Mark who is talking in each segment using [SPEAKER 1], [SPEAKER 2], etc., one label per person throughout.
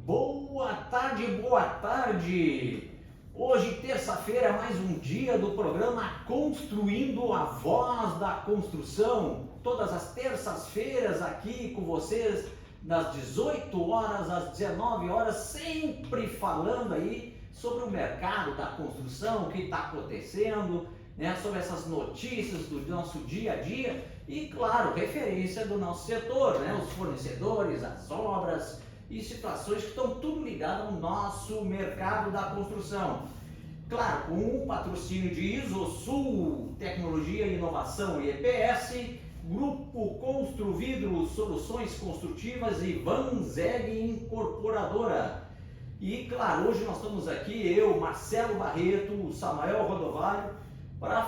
[SPEAKER 1] Boa tarde, boa tarde! Hoje, terça-feira, mais um dia do programa Construindo a Voz da Construção. Todas as terças-feiras aqui com vocês, das 18 horas às 19 horas, sempre falando aí sobre o mercado da construção, o que está acontecendo, né, sobre essas notícias do nosso dia a dia e, claro, referência do nosso setor, né, os fornecedores, as obras e situações que estão tudo ligado ao nosso mercado da construção. Claro, com o patrocínio de ISOSUL, Tecnologia e Inovação e EPS, Grupo Construvidro Soluções Construtivas e Vanzeg Incorporadora. E claro, hoje nós estamos aqui, eu, Marcelo Barreto, o Samuel Rodovalho, para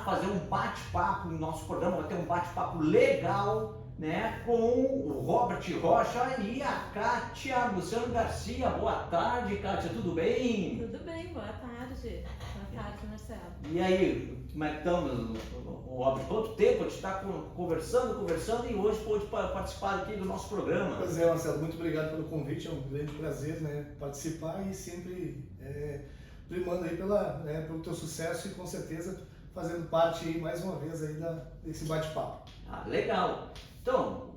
[SPEAKER 1] fazer um bate-papo no nosso programa. Vai ter um bate-papo legal, né, com o Robert Rocha e a Kátia Luciano Garcia. Boa tarde, Kátia, tudo bem?
[SPEAKER 2] Tudo bem, boa tarde. Boa tarde, Marcelo.
[SPEAKER 1] E aí, como é que estamos, Robert? Quanto tempo a gente está conversando e hoje pôde participar aqui do nosso programa.
[SPEAKER 3] Pois é, Marcelo, muito obrigado pelo convite, é um grande prazer, né, participar e sempre primando aí pelo teu sucesso e com certeza fazendo parte aí mais uma vez aí desse bate-papo.
[SPEAKER 1] Ah, legal! Então,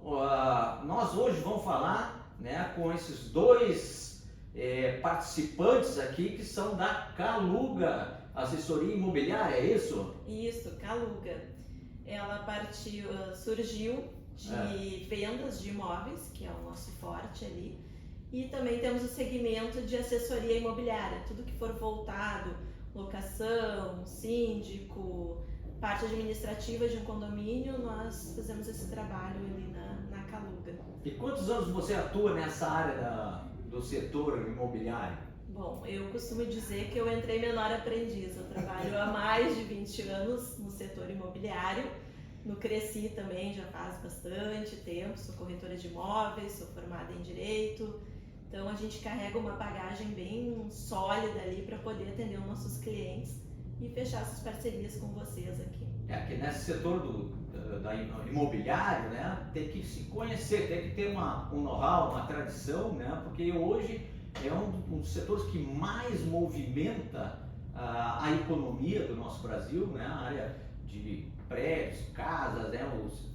[SPEAKER 1] nós hoje vamos falar, né, com esses dois participantes aqui que são da Caluga Assessoria Imobiliária, é isso?
[SPEAKER 2] Isso, Caluga. Ela surgiu de vendas de imóveis, que é o nosso forte ali, e também temos o segmento de assessoria imobiliária, tudo que for voltado, locação, síndico, parte administrativa de um condomínio, nós fazemos esse trabalho ali na Caluga.
[SPEAKER 1] E quantos anos você atua nessa área do setor imobiliário?
[SPEAKER 2] Bom, eu costumo dizer que eu entrei menor aprendiz. Eu trabalho há mais de 20 anos no setor imobiliário. No Cresci também já faz bastante tempo, sou corretora de imóveis, sou formada em Direito. Então a gente carrega uma bagagem bem sólida ali para poder atender os nossos clientes e fechar essas parcerias com vocês aqui.
[SPEAKER 1] Que nesse setor da imobiliário, né, tem que se conhecer, tem que ter um know-how, uma tradição, né, porque hoje é um dos setores que mais movimenta a economia do nosso Brasil, né, a área de prédios, casas, né, os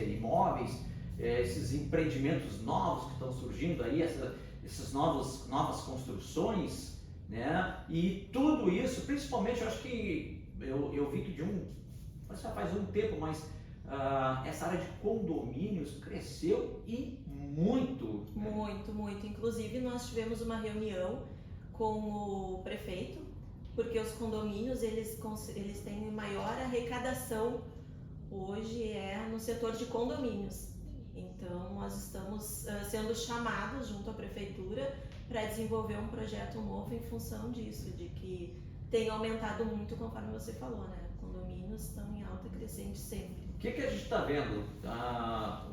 [SPEAKER 1] imóveis, esses empreendimentos novos que estão surgindo aí, essas novas construções, né, e tudo isso, principalmente, eu acho que eu vi que já faz um tempo, mas essa área de condomínios cresceu e muito.
[SPEAKER 2] Muito. Inclusive, nós tivemos uma reunião com o prefeito, porque os condomínios, eles têm maior arrecadação hoje no setor de condomínios. Então, nós estamos sendo chamados junto à prefeitura para desenvolver um projeto novo em função disso, de que tem aumentado muito, conforme você falou, né? Condomínios estão em alta crescente sempre.
[SPEAKER 1] O que a gente está vendo?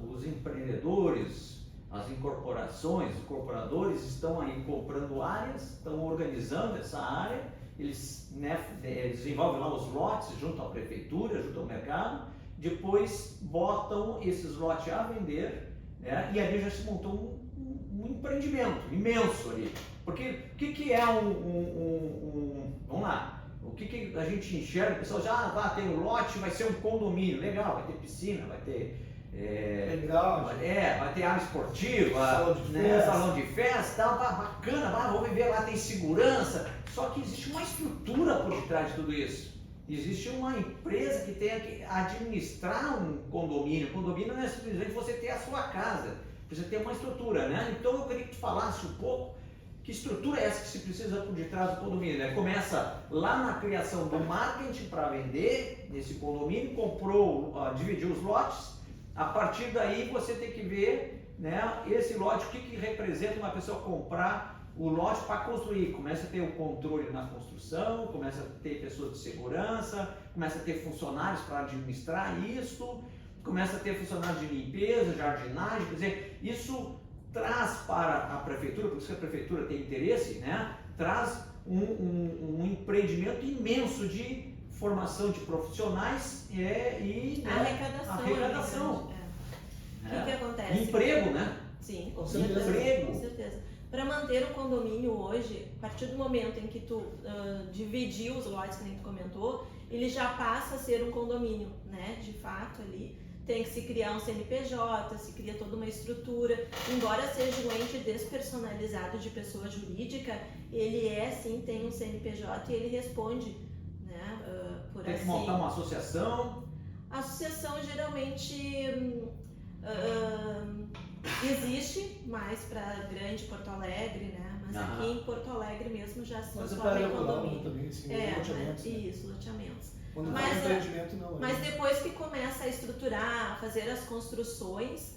[SPEAKER 1] Os empreendedores, as incorporações, os incorporadores estão aí comprando áreas, estão organizando essa área, eles, né, desenvolvem lá os lotes junto à prefeitura, junto ao mercado, depois botam esses lotes a vender, né, e ali já se montou um empreendimento imenso ali. Porque o que é vamos lá, o que a gente enxerga, o pessoal já tem um lote, vai ser um condomínio, legal, vai ter piscina, vai ter vai ter área esportiva, salão de festa, tal, bacana, vou viver lá, tem segurança, só que existe uma estrutura por detrás de tudo isso. Existe uma empresa que tem que administrar um condomínio. Condomínio não é simplesmente você ter a sua casa, precisa ter uma estrutura, né? Então eu queria que tu falasse um pouco que estrutura é essa que se precisa por detrás do condomínio, né? Começa lá na criação do marketing para vender nesse condomínio, dividiu os lotes, a partir daí você tem que ver, né, esse lote, o que representa uma pessoa comprar o lote para construir. Começa a ter o controle na construção, começa a ter pessoas de segurança, começa a ter funcionários para administrar isso, começa a ter funcionários de limpeza, jardinagem, quer dizer, isso traz para a prefeitura, por isso que a prefeitura tem interesse, né, traz um empreendimento imenso de formação de profissionais e
[SPEAKER 2] arrecadação.
[SPEAKER 1] arrecadação.
[SPEAKER 2] O que acontece?
[SPEAKER 1] Emprego, né?
[SPEAKER 2] Sim, com
[SPEAKER 3] Com
[SPEAKER 2] certeza.
[SPEAKER 1] certeza.
[SPEAKER 2] Com certeza. Para manter o condomínio hoje, a partir do momento em que tu dividir os lotes, que nem tu comentou, ele já passa a ser um condomínio, né? De fato ali. Tem que se criar um CNPJ, se cria toda uma estrutura. Embora seja um ente despersonalizado de pessoa jurídica, ele sim, tem um CNPJ e ele responde, né? Por
[SPEAKER 1] Tem que
[SPEAKER 2] assim.
[SPEAKER 1] montar uma associação.
[SPEAKER 2] A associação geralmente existe mais para grande Porto Alegre, né? Mas
[SPEAKER 1] Aham.
[SPEAKER 2] aqui em Porto Alegre mesmo já se
[SPEAKER 3] Mas é
[SPEAKER 2] transforma
[SPEAKER 3] para
[SPEAKER 2] em
[SPEAKER 3] regular
[SPEAKER 2] condomínio.
[SPEAKER 3] também, assim, loteamentos, né?
[SPEAKER 2] Isso, loteamentos.
[SPEAKER 3] Quando
[SPEAKER 2] Mas,
[SPEAKER 3] faz empreendimento, não.
[SPEAKER 2] Mas depois que começa a estruturar, a fazer as construções,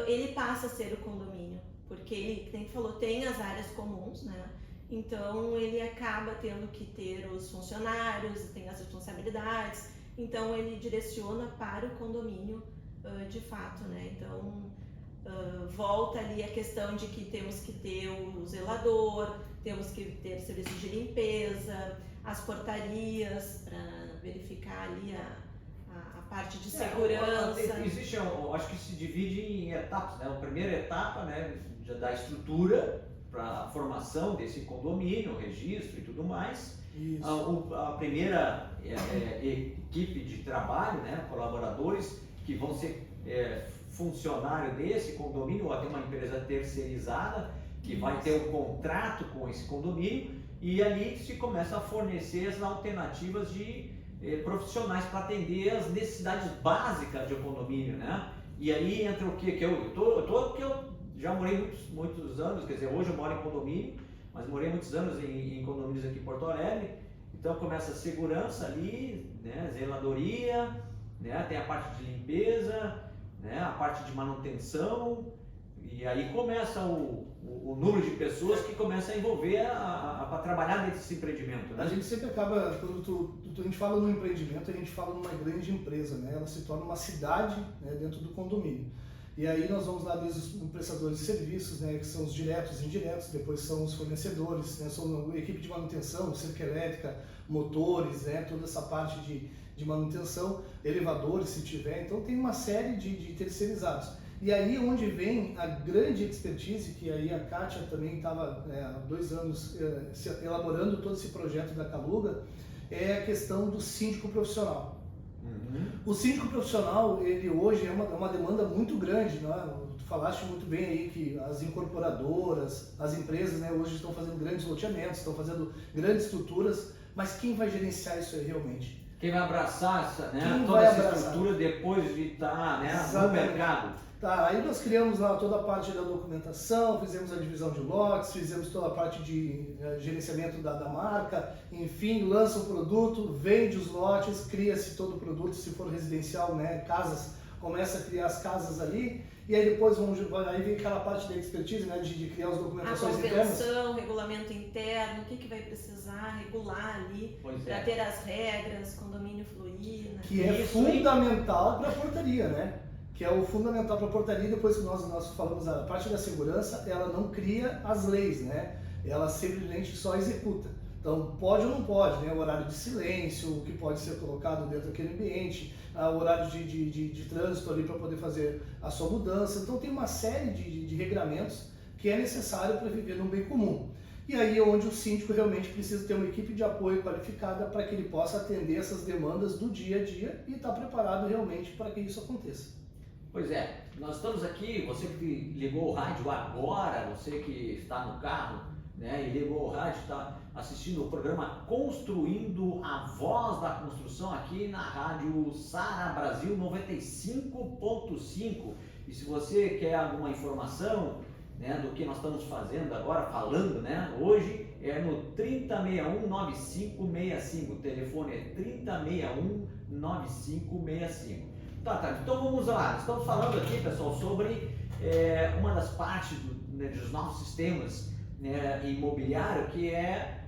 [SPEAKER 2] ele passa a ser o condomínio. Porque ele, como falou, tem as áreas comuns, né? Então ele acaba tendo que ter os funcionários, tem as responsabilidades. Então ele direciona para o condomínio de fato, né? Então volta ali a questão de que temos que ter o zelador, temos que ter serviços de limpeza, as portarias para verificar ali a parte de segurança.
[SPEAKER 1] Existe, eu acho que se divide em etapas, né? A primeira etapa, né, já da estrutura para a formação desse condomínio, registro e tudo mais.
[SPEAKER 3] Isso.
[SPEAKER 1] A primeira equipe de trabalho, né, colaboradores que vão ser funcionário desse condomínio ou até uma empresa terceirizada que vai ter um contrato com esse condomínio e ali se começa a fornecer as alternativas de profissionais para atender as necessidades básicas de um condomínio, né? E aí entra o que porque eu já morei muitos anos, quer dizer, hoje eu moro em condomínio, mas morei muitos anos em condomínios aqui em Porto Alegre. Então começa a segurança ali, né, zeladoria, né, tem a parte de limpeza, né, a parte de manutenção, e aí começa o número de pessoas que começa a envolver para trabalhar nesse empreendimento, né?
[SPEAKER 3] A gente sempre acaba, quando a gente fala no empreendimento, a gente fala numa grande empresa, né? Ela se torna uma cidade, né, dentro do condomínio. E aí nós vamos lá desde os prestadores de serviços, né, que são os diretos e indiretos, depois são os fornecedores, né, são a equipe de manutenção, cerca elétrica, motores, né, toda essa parte de manutenção, elevadores se tiver, então tem uma série de terceirizados. E aí onde vem a grande expertise, que aí a Kátia também estava há 2 anos elaborando todo esse projeto da Caluga, é a questão do síndico profissional. O síndico profissional, ele hoje é uma demanda muito grande, né? Tu falaste muito bem aí que as incorporadoras, as empresas, né, hoje estão fazendo grandes loteamentos, estão fazendo grandes estruturas, mas quem vai gerenciar isso aí realmente?
[SPEAKER 1] Quem vai abraçar essa, né,
[SPEAKER 3] Quem
[SPEAKER 1] toda
[SPEAKER 3] vai
[SPEAKER 1] essa
[SPEAKER 3] abraçar?
[SPEAKER 1] estrutura depois de estar, né, no
[SPEAKER 3] Exatamente.
[SPEAKER 1] mercado?
[SPEAKER 3] Tá, aí nós criamos lá toda a parte da documentação, fizemos a divisão de lotes, fizemos toda a parte de gerenciamento da marca, enfim, lança o produto, vende os lotes, cria-se todo o produto, se for residencial, né, casas, começa a criar as casas ali, e aí depois aí vem aquela parte da expertise, né, de criar as
[SPEAKER 2] A
[SPEAKER 3] documentações internas.
[SPEAKER 2] convenção, regulamento interno, o que vai precisar regular ali
[SPEAKER 1] Pois
[SPEAKER 2] para
[SPEAKER 1] é.
[SPEAKER 2] ter as regras, condomínio fluir, né?
[SPEAKER 3] Que é
[SPEAKER 1] Isso, hein?
[SPEAKER 3] fundamental para a portaria, né? Que é o fundamental para a portaria. Depois que nós falamos a parte da segurança, ela não cria as leis, né? Ela simplesmente só executa. Então, pode ou não pode, né? O horário de silêncio, o que pode ser colocado dentro daquele ambiente, o horário de trânsito ali para poder fazer a sua mudança. Então, tem uma série de regramentos que é necessário para viver num bem comum. E aí é onde o síndico realmente precisa ter uma equipe de apoio qualificada para que ele possa atender essas demandas do dia a dia e estar preparado realmente para que isso aconteça.
[SPEAKER 1] Pois é, nós estamos aqui, você que ligou o rádio agora, você que está no carro, né, e ligou o rádio, está assistindo o programa Construindo a Voz da Construção aqui na rádio Sara Brasil 95.5. E se você quer alguma informação, né, do que nós estamos fazendo agora, falando, né, hoje é no 3061-9565, o telefone é 3061-9565. Tá, então vamos lá, estamos falando aqui, pessoal, sobre uma das partes dos nossos sistemas, né, imobiliário, que é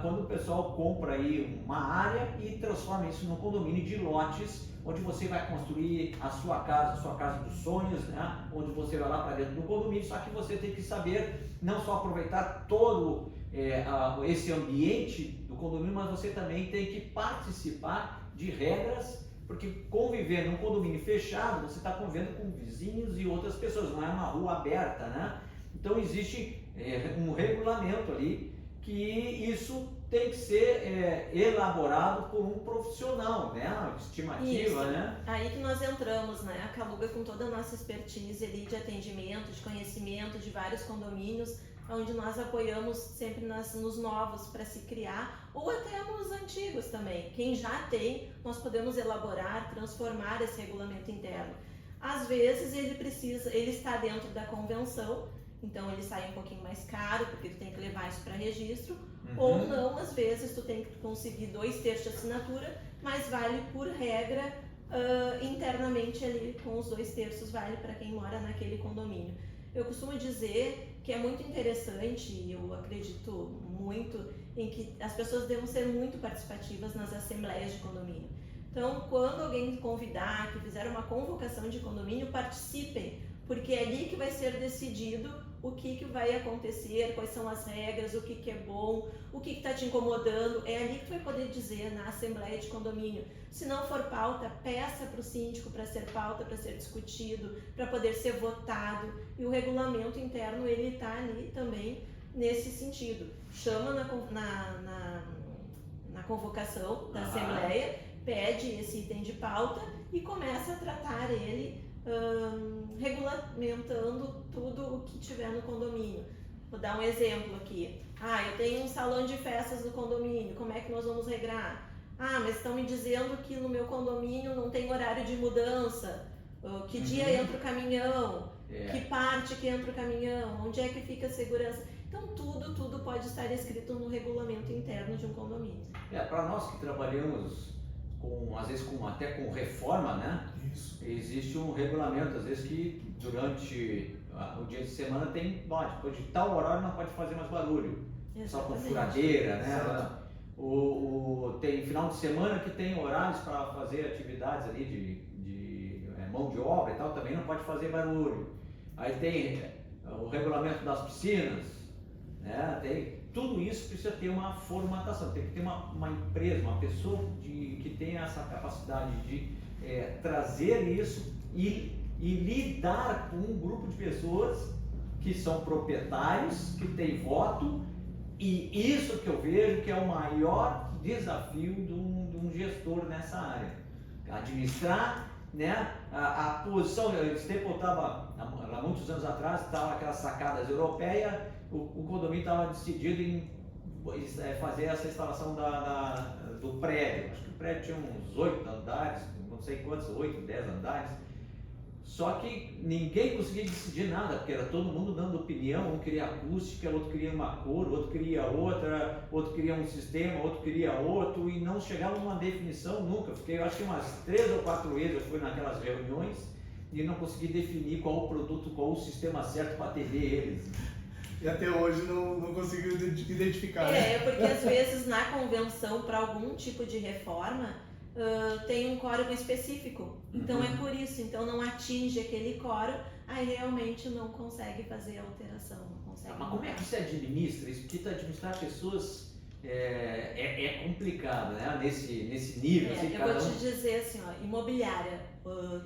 [SPEAKER 1] quando o pessoal compra aí uma área e transforma isso num condomínio de lotes, onde você vai construir a sua casa dos sonhos, né, onde você vai lá para dentro do condomínio, só que você tem que saber não só aproveitar todo esse ambiente do condomínio, mas você também tem que participar de regras Porque conviver num condomínio fechado, você está convivendo com vizinhos e outras pessoas, não é uma rua aberta, né? Então existe um regulamento ali que isso tem que ser elaborado por um profissional, né? Uma estimativa,
[SPEAKER 2] Isso.
[SPEAKER 1] né?
[SPEAKER 2] Aí que nós entramos, né? A Caluga com toda a nossa expertise ali de atendimento, de conhecimento de vários condomínios, onde nós apoiamos sempre nos novos para se criar, ou até nos antigos também. Quem já tem, nós podemos elaborar, transformar esse regulamento interno. Às vezes ele está dentro da convenção, então ele sai um pouquinho mais caro, porque tu tem que levar isso para registro, ou não, às vezes tu tem que conseguir 2/3 de assinatura, mas vale por regra internamente ali com os 2/3 vale para quem mora naquele condomínio. Eu costumo dizer que é muito interessante, e eu acredito muito em que as pessoas devem ser muito participativas nas assembleias de condomínio. Então, quando alguém convidar, que fizer uma convocação de condomínio, participem, porque é ali que vai ser decidido o que vai acontecer, quais são as regras, o que é bom, o que está te incomodando. É ali que tu vai poder dizer na assembleia de condomínio. Se não for pauta, peça para o síndico para ser pauta, para ser discutido, para poder ser votado. E o regulamento interno, ele está ali também nesse sentido. Chama na convocação da assembleia, pede esse item de pauta e começa a tratar ele regulamentando tudo o que tiver no condomínio. Vou dar um exemplo aqui. Eu tenho um salão de festas no condomínio, como é que nós vamos regrar? Mas estão me dizendo que no meu condomínio não tem horário de mudança. Que dia entra o caminhão? Que parte que entra o caminhão? Onde é que fica a segurança? Então tudo pode estar escrito no regulamento interno de um condomínio.
[SPEAKER 1] Para nós que trabalhamos às vezes até com reforma, né?
[SPEAKER 3] Isso.
[SPEAKER 1] Existe um regulamento, às vezes que durante o dia de semana depois de tal horário não pode fazer mais barulho.
[SPEAKER 2] Exatamente.
[SPEAKER 1] Só com furadeira, né? Tem final de semana que tem horários para fazer atividades ali de mão de obra e tal, também não pode fazer barulho. Aí tem o regulamento das piscinas, né? Tudo isso precisa ter uma formatação, tem que ter uma empresa, uma pessoa que tenha essa capacidade de trazer isso e lidar com um grupo de pessoas que são proprietários, que têm voto, e isso que eu vejo que é o maior desafio de um gestor nessa área. Administrar, né, a posição. Esse tempo eu estava, há muitos anos atrás, estava aquelas sacadas europeias, o condomínio estava decidido em fazer essa instalação do prédio. Acho que o prédio tinha uns 8 andares, não sei quantos, 8, 10 andares. Só que ninguém conseguia decidir nada, porque era todo mundo dando opinião, um queria acústica, outro queria uma cor, outro queria outra, outro queria um sistema, outro queria outro, e não chegava a uma definição nunca. Eu acho que umas 3 ou 4 vezes eu fui naquelas reuniões e não consegui definir qual o produto, qual o sistema certo para atender eles.
[SPEAKER 3] E até hoje não conseguiu identificar.
[SPEAKER 2] Porque às vezes na convenção, para algum tipo de reforma, tem um quórum específico, então é por isso, então não atinge aquele quórum, aí realmente não consegue fazer alteração, não consegue.
[SPEAKER 1] Mas como é que você administra isso? Porque administrar pessoas é complicado, né? Nesse nível. Assim,
[SPEAKER 2] eu vou te dizer assim, imobiliária,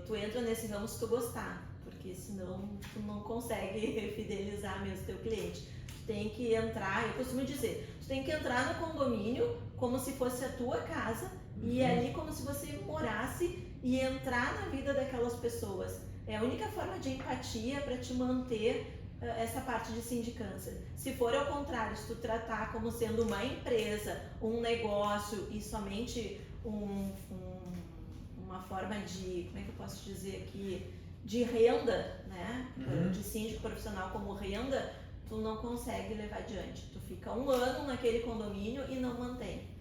[SPEAKER 2] tu entra nesse ramo se tu gostar, porque senão tu não consegue fidelizar mesmo teu cliente. Tu tem que entrar, eu costumo dizer, tu tem que entrar no condomínio como se fosse a tua casa, e ali como se você morasse e entrar na vida daquelas pessoas. É a única forma de empatia para te manter essa parte de sindicância. Se for ao contrário, se tu tratar como sendo uma empresa, um negócio e somente uma forma de, como é que eu posso dizer aqui, de renda, né? De síndico profissional como renda, tu não consegue levar adiante. Tu fica 1 ano naquele condomínio e não mantém.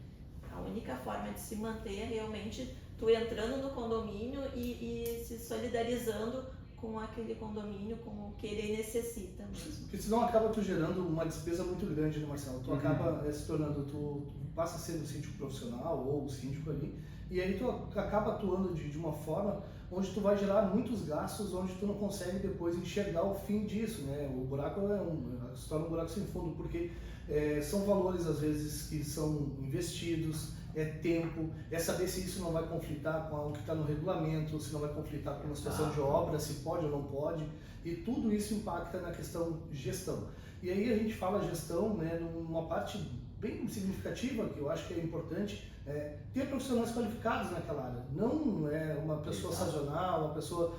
[SPEAKER 2] A única forma de se manter é realmente tu entrando no condomínio e se solidarizando com aquele condomínio, com o que ele necessita mesmo.
[SPEAKER 3] Porque senão acaba tu gerando uma despesa muito grande, né, Marcelo? Tu acaba se tornando, tu passa a ser um síndico profissional ou um síndico ali, e aí tu acaba atuando de uma forma onde tu vai gerar muitos gastos, onde tu não consegue depois enxergar o fim disso, né? O buraco se torna um buraco sem fundo, porque são valores às vezes que são investidos, é tempo, é saber se isso não vai conflitar com o que está no regulamento, se não vai conflitar com uma situação de obra, se pode ou não pode, e tudo isso impacta na questão gestão. E aí a gente fala gestão, né, numa parte bem significativa, que eu acho que é importante, ter profissionais qualificados naquela área. Não é uma pessoa sazonal, uma pessoa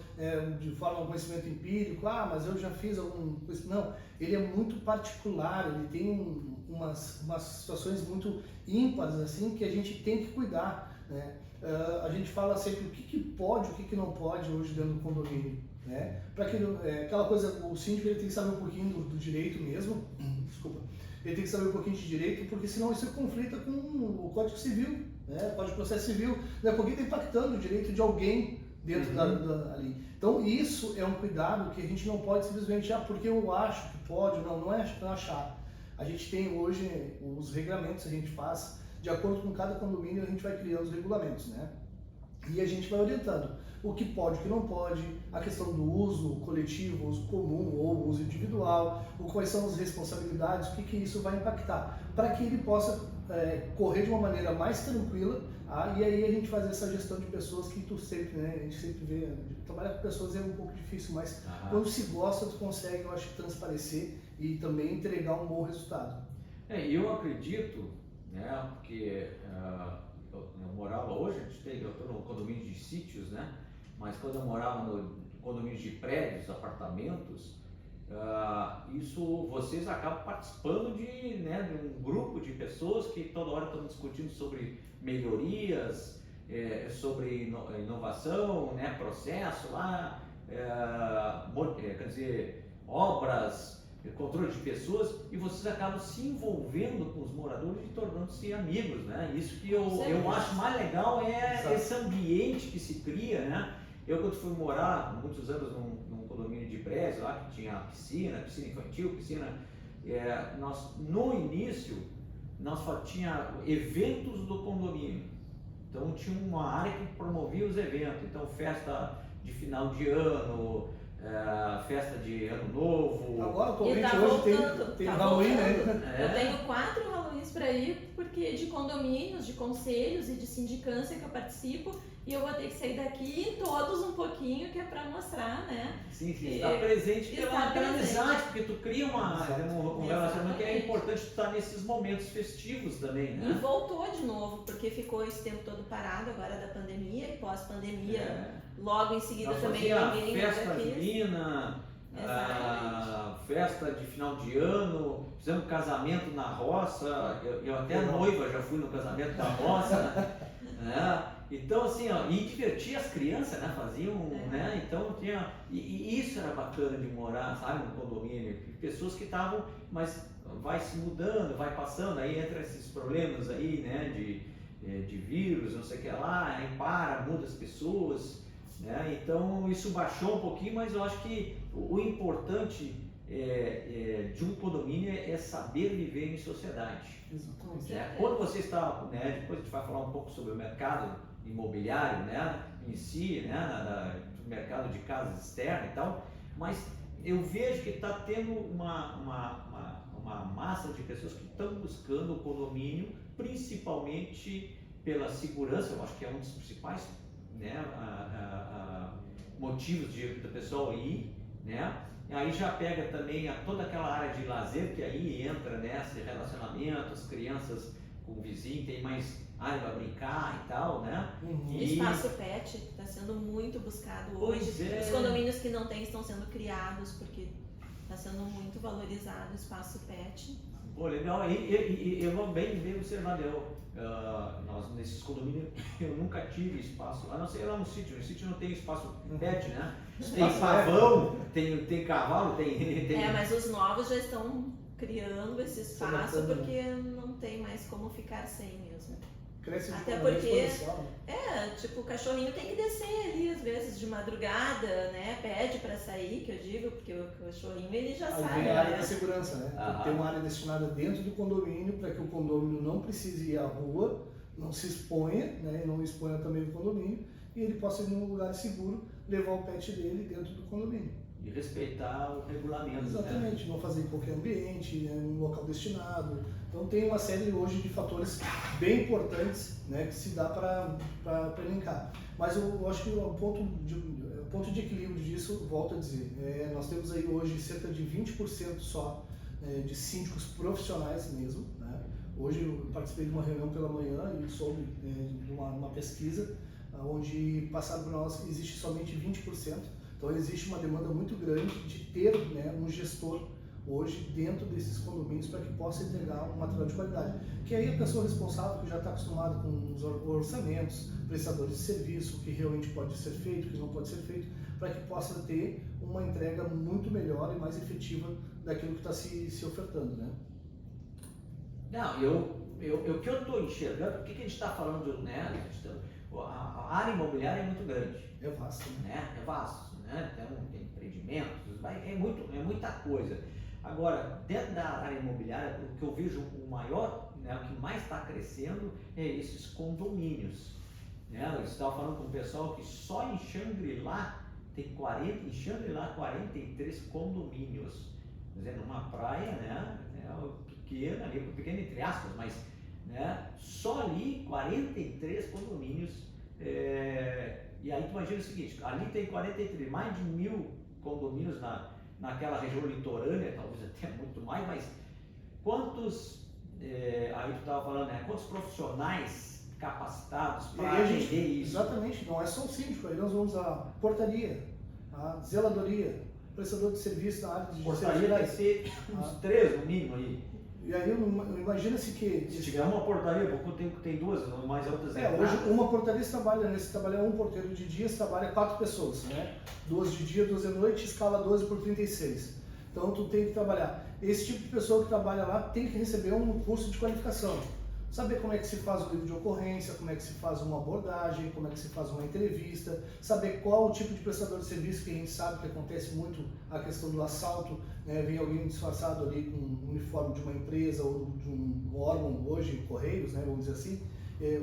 [SPEAKER 3] de forma de conhecimento empírico, mas eu já fiz algum... Não, ele é muito particular, ele tem umas situações muito ímpares, assim, que a gente tem que cuidar, né? A gente fala sempre o que pode, o que não pode hoje dentro do condomínio, né? Para que aquela coisa, o síndico ele tem que saber um pouquinho do direito mesmo, desculpa, ele tem que saber um pouquinho de direito, porque senão isso conflita com o Código Civil, né? O Código de Processo Civil, né? Porque está impactando o direito de alguém dentro ali. Então isso é um cuidado que a gente não pode simplesmente, porque eu acho que pode, não é achar. A gente tem hoje os regulamentos que a gente faz, de acordo com cada condomínio a gente vai criando os regulamentos, né? E a gente vai orientando o que pode, o que não pode, a questão do uso coletivo, uso comum ou uso individual, quais são as responsabilidades, o que isso vai impactar, para que ele possa correr de uma maneira mais tranquila, e aí a gente faz essa gestão de pessoas que tu sempre, né, a gente sempre vê, trabalhar com pessoas é um pouco difícil, mas quando se gosta, tu consegue, eu acho, transparecer e também entregar um bom resultado.
[SPEAKER 1] Eu acredito, né, porque eu morava hoje, eu estou no condomínio de sítios, né, mas quando eu morava no condomínio de prédios, apartamentos, isso vocês acabam participando de um grupo de pessoas que toda hora estão discutindo sobre melhorias, sobre inovação, né, processo lá, quer dizer, obras, controle de pessoas, e vocês acabam se envolvendo com os moradores e tornando-se amigos, né? Isso que eu acho mais legal esse ambiente que se cria, né? Eu quando fui morar muitos anos num condomínio de prédios lá que tinha piscina infantil, no início nós só tinha eventos do condomínio, então tinha uma área que promovia os eventos, então festa de final de ano, festa de ano novo.
[SPEAKER 3] Agora atualmente hoje tem Halloween, né?
[SPEAKER 2] Eu tenho 4 Halloweens para ir, porque de condomínios, de conselhos e de sindicância que eu participo, e eu vou ter que sair daqui todos um pouquinho, que é para mostrar, né?
[SPEAKER 1] Sim, está presente pela amizade, porque tu cria um relacionamento que é importante estar nesses momentos festivos também, né?
[SPEAKER 2] E voltou de novo, porque ficou esse tempo todo parado agora da pandemia, e pós-pandemia, logo em seguida também ninguém
[SPEAKER 1] festa junina, festa de final de ano, fizemos casamento na roça, eu até noiva já fui no casamento da roça, né? Então assim, e divertia as crianças, né? Faziam, né? Então tinha, e isso era bacana de morar, sabe, no condomínio, pessoas que estavam, mas vai se mudando, vai passando, aí entra esses problemas aí, né? De vírus, não sei o que lá, aí muda as pessoas, né? Então isso baixou um pouquinho, mas eu acho que o importante de um condomínio é saber viver em sociedade. Quando você está, né, depois a gente vai falar um pouco sobre o mercado imobiliário, né, em si, né, do mercado de casas externas e tal, mas eu vejo que está tendo uma massa de pessoas que estão buscando o condomínio, principalmente pela segurança, eu acho que é um dos principais, né, motivos do pessoal ir, né? Aí já pega também toda aquela área de lazer que aí entra nesse relacionamento, as crianças com o vizinho, tem mais área para brincar e tal, né?
[SPEAKER 2] Espaço pet está sendo muito buscado hoje. Os condomínios que não têm estão sendo criados porque está sendo muito valorizado o espaço pet.
[SPEAKER 1] Pô, legal. E eu vou bem observado. Nós nesses condomínios eu nunca tive espaço, a não ser lá no sítio. No sítio não tem espaço pet, né? Tem pavão, tem cavalo, tem.
[SPEAKER 2] Mas os novos já estão criando esse espaço porque não tem mais como ficar sem mesmo.
[SPEAKER 3] Cresce de
[SPEAKER 2] até porque tipo, o cachorrinho tem que descer ali às vezes de madrugada, né? Pede para sair, que eu digo, porque o cachorrinho ele já sabe.
[SPEAKER 3] Vem a área da segurança, né? Tem uma área destinada dentro do condomínio para que o condomínio não precise ir à rua, não se exponha, né? E não exponha também o condomínio, e ele possa ir num lugar seguro levar o pet dele dentro do condomínio.
[SPEAKER 1] e respeitar o regulamento. Né?
[SPEAKER 3] Exatamente, não fazer em qualquer ambiente, em um local destinado. Então tem uma série hoje de fatores bem importantes, né, que se dá para elencar. Mas eu acho que o ponto de equilíbrio disso, volto a dizer, nós temos aí hoje cerca de 20% só de síndicos profissionais mesmo. Né? Hoje eu participei de uma reunião pela manhã e soube de uma pesquisa onde passaram por nós existe somente 20%. Então existe uma demanda muito grande de ter, né, um gestor hoje dentro desses condomínios para que possa entregar um material de qualidade. Que aí a pessoa responsável que já está acostumada com os orçamentos, prestadores de serviço, o que realmente pode ser feito, o que não pode ser feito, para que possa ter uma entrega muito melhor e mais efetiva daquilo que está se ofertando, né?
[SPEAKER 1] Não, o que eu estou enxergando, o que a gente está falando, né? A área imobiliária é muito grande.
[SPEAKER 3] É vasto,
[SPEAKER 1] né? É vasto, né? Tem empreendimentos, é muita coisa. Agora, dentro da área imobiliária, o que eu vejo o maior, né, o que mais está crescendo é esses condomínios. Né? Eu estava falando com o pessoal que só em Xangri-Lá tem 43 condomínios. Quer dizer, numa praia, né? Pequena entre aspas, mas né, só ali 43 condomínios. E aí tu imagina o seguinte, ali tem 43, mais de 1.000 condomínios naquela região litorânea, talvez até muito mais, mas quantos, aí tu estava falando, né, quantos profissionais capacitados para atender isso?
[SPEAKER 3] Exatamente, não é só o síndico, aí nós vamos a portaria, a zeladoria, prestador de serviço na área de
[SPEAKER 1] portaria vai ser uns 3 no mínimo aí.
[SPEAKER 3] E aí imagina-se que...
[SPEAKER 1] Se tiver uma portaria, porque tem 2, mais outras
[SPEAKER 3] hoje uma portaria se trabalha um porteiro de dia, se trabalha 4 pessoas, né? 2 de dia, 2 de noite, escala 12 por 36. Então tu tem que trabalhar. Esse tipo de pessoa que trabalha lá tem que receber um curso de qualificação. Saber como é que se faz o livro de ocorrência, como é que se faz uma abordagem, como é que se faz uma entrevista, saber qual o tipo de prestador de serviço, que a gente sabe que acontece muito a questão do assalto, né? Vem alguém disfarçado ali com um uniforme de uma empresa ou de um órgão hoje, Correios, né? Vamos dizer assim,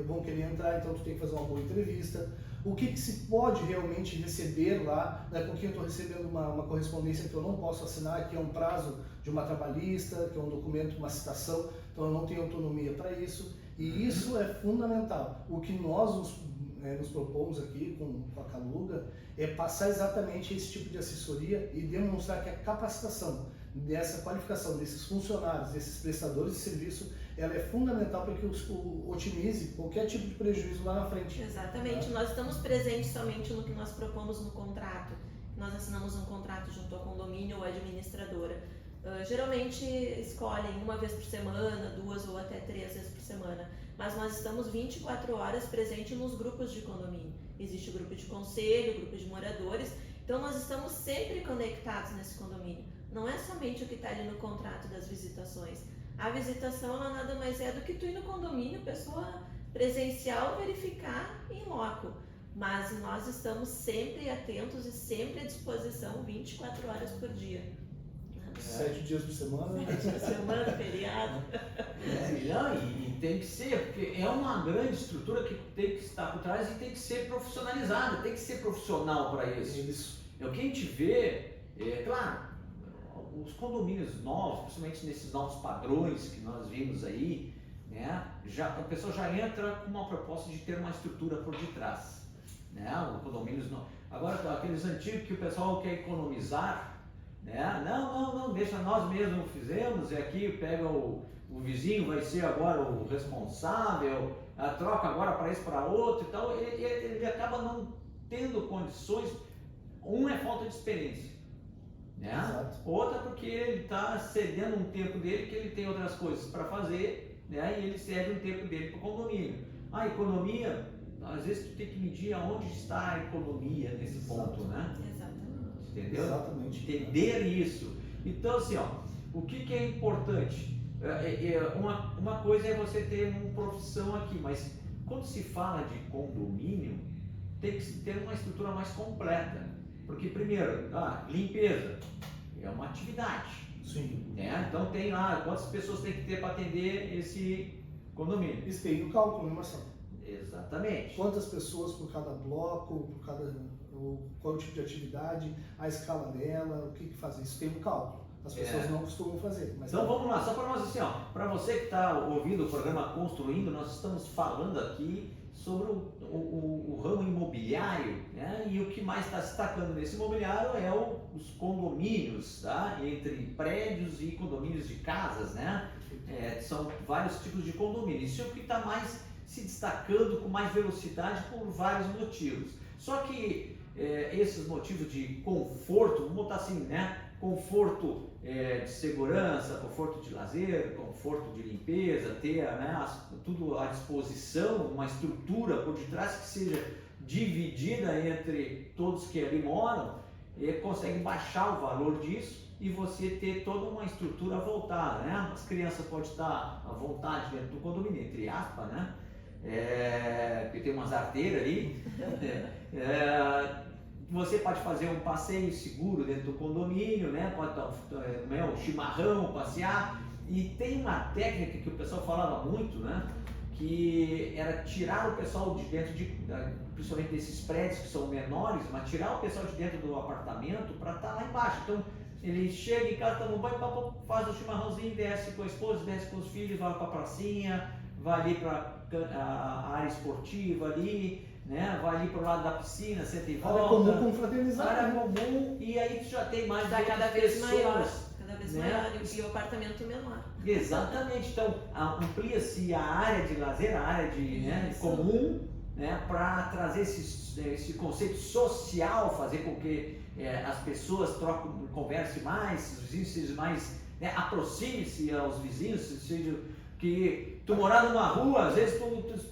[SPEAKER 3] vão querer entrar, então tu tem que fazer uma boa entrevista. O que se pode realmente receber lá, né? Com quem eu estou recebendo uma correspondência que eu não posso assinar, que é um prazo de uma trabalhista, que é um documento, uma citação, então eu não tenho autonomia para isso, e isso é fundamental. O que nós nos propomos aqui com a Caluga é passar exatamente esse tipo de assessoria e demonstrar que a capacitação dessa qualificação desses funcionários, desses prestadores de serviço, ela é fundamental para que otimize qualquer tipo de prejuízo lá na frente.
[SPEAKER 2] Exatamente, nós estamos presentes somente no que nós propomos no contrato. Nós assinamos um contrato junto ao condomínio ou administradora. Geralmente escolhem 1 vez por semana, 2 ou até 3 vezes por semana, mas nós estamos 24 horas presentes nos grupos de condomínio. Existe o grupo de conselho, o grupo de moradores, então nós estamos sempre conectados nesse condomínio. Não é somente o que está ali no contrato das visitações. A visitação ela nada mais é do que tu ir no condomínio, pessoa presencial, verificar em loco. Mas nós estamos sempre atentos e sempre à disposição 24 horas por dia.
[SPEAKER 3] 7 dias por semana.
[SPEAKER 2] 7 dias por semana, feriado.
[SPEAKER 1] E tem que ser, porque é uma grande estrutura que tem que estar por trás e tem que ser profissionalizada, tem que ser profissional para isso. É o que a gente vê, claro, os condomínios novos, principalmente nesses novos padrões que nós vimos aí, né, a pessoa já entra com uma proposta de ter uma estrutura por detrás. Né, os condomínios não. Agora, aqueles antigos que o pessoal quer economizar, né, não, deixa nós mesmos fizemos, e aqui pega o vizinho, vai ser agora o responsável, troca agora para isso, para outro e tal, ele acaba não tendo condições. Um é falta de experiência. Né? Outra porque ele está cedendo um tempo dele, que ele tem outras coisas para fazer, né? E ele cede um tempo dele para o condomínio. A economia, às vezes tu tem que medir aonde está a economia nesse ponto, né?
[SPEAKER 2] Exatamente.
[SPEAKER 1] Entendeu?
[SPEAKER 3] Exatamente.
[SPEAKER 1] Entender isso. Então assim, o que é importante? Uma coisa é você ter uma profissão aqui, mas quando se fala de condomínio, tem que ter uma estrutura mais completa. Porque primeiro, limpeza é uma atividade.
[SPEAKER 3] Sim.
[SPEAKER 1] Né? Então tem lá quantas pessoas tem que ter para atender esse condomínio.
[SPEAKER 3] Isso tem no cálculo, né, Marcelo?
[SPEAKER 1] Exatamente.
[SPEAKER 3] Quantas pessoas por cada bloco, por cada qual é o tipo de atividade, a escala dela, o que fazer. Isso tem um cálculo. As pessoas não costumam fazer. Mas
[SPEAKER 1] então vamos lá, só para nós assim, ó, para você que está ouvindo o programa Construindo, nós estamos falando aqui sobre o ramo imobiliário, né? E o que mais está destacando nesse imobiliário é os condomínios, tá? Entre prédios e condomínios de casas, né? São vários tipos de condomínios. Isso é o que está mais se destacando com mais velocidade por vários motivos. Só que esses motivos de conforto, vamos botar assim, né? Conforto de segurança, conforto de lazer, conforto de limpeza, ter, né, tudo à disposição, uma estrutura por detrás que seja dividida entre todos que ali moram, consegue baixar o valor disso e você ter toda uma estrutura voltada, né? As crianças podem estar à vontade dentro do condomínio, entre aspas, né? Porque tem umas arteiras ali. Você pode fazer um passeio seguro dentro do condomínio, né? Pode dar um chimarrão, passear. E tem uma técnica que o pessoal falava muito, né? Que era tirar o pessoal de dentro, principalmente desses prédios que são menores, mas tirar o pessoal de dentro do apartamento para estar lá embaixo. Então, ele chega em casa, toma um banho, faz o chimarrãozinho, desce com a esposa, desce com os filhos, vai para a pracinha, vai ali para a área esportiva ali, né? Vai ali para o lado da piscina, senta e volta.
[SPEAKER 3] Área comum com fraternizar.
[SPEAKER 1] Área comum, e aí tu já tem mais
[SPEAKER 2] Está cada vez
[SPEAKER 1] pessoas,
[SPEAKER 2] maior, cada vez
[SPEAKER 1] né?
[SPEAKER 2] maior, e o apartamento menor.
[SPEAKER 1] Exatamente, então amplia-se a área de lazer, a área de comum, né? Para trazer esse conceito social, fazer com que as pessoas conversem mais, os vizinhos sejam mais, né? Aproxime-se aos vizinhos, seja que tu morar numa rua, às vezes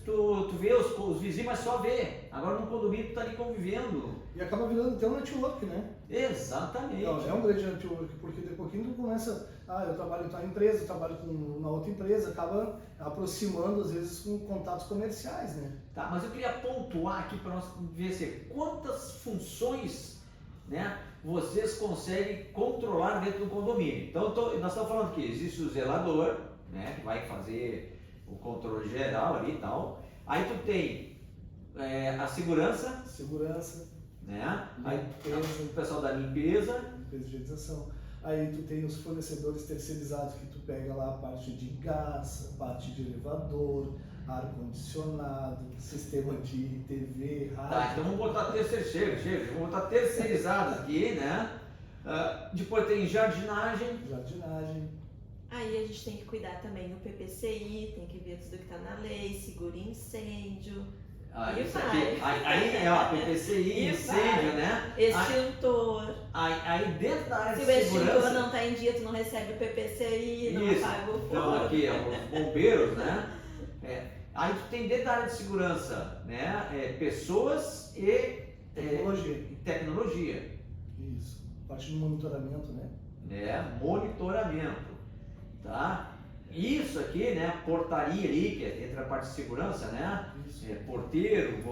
[SPEAKER 1] tu vê os vizinhos, mas só vê. Agora no condomínio tu tá ali convivendo.
[SPEAKER 3] E acaba virando até um network, né?
[SPEAKER 1] Exatamente.
[SPEAKER 3] Então, é um grande network, porque de pouquinho tu começa, eu trabalho em tal empresa, eu trabalho na outra empresa, acaba aproximando às vezes com contatos comerciais, né?
[SPEAKER 1] Tá, mas eu queria pontuar aqui para nós ver assim, quantas funções, né, vocês conseguem controlar dentro do condomínio. Então nós estamos falando que existe o zelador, né, que vai fazer o controle geral ali e tal. Aí tu tem a segurança, né? Aí o pessoal da limpeza,
[SPEAKER 3] de higienização. Aí tu tem os fornecedores terceirizados que tu pega lá a parte de gás, a parte de elevador, ar-condicionado, sistema de TV, rádio.
[SPEAKER 1] Tá, então vamos botar vamos botar terceirizados aqui, né? Depois tem jardinagem.
[SPEAKER 2] Aí a gente tem que cuidar também do PPCI, tem que ver tudo que está na lei, seguro incêndio.
[SPEAKER 1] Isso aqui, aí PPCI, incêndio, né?
[SPEAKER 2] Extintor.
[SPEAKER 1] Aí dentro da área
[SPEAKER 2] Se
[SPEAKER 1] de
[SPEAKER 2] o
[SPEAKER 1] segurança...
[SPEAKER 2] extintor não está em dia, tu não recebe o PPCI, não apaga o fogo.
[SPEAKER 1] Então aqui, os bombeiros, né? Aí tu tem dentro da área de segurança, né? Pessoas e tecnologia.
[SPEAKER 3] Isso, parte do monitoramento, né?
[SPEAKER 1] Monitoramento, tá? Isso aqui, né? Portaria ali, que é entre a parte de segurança, né? Porteiro,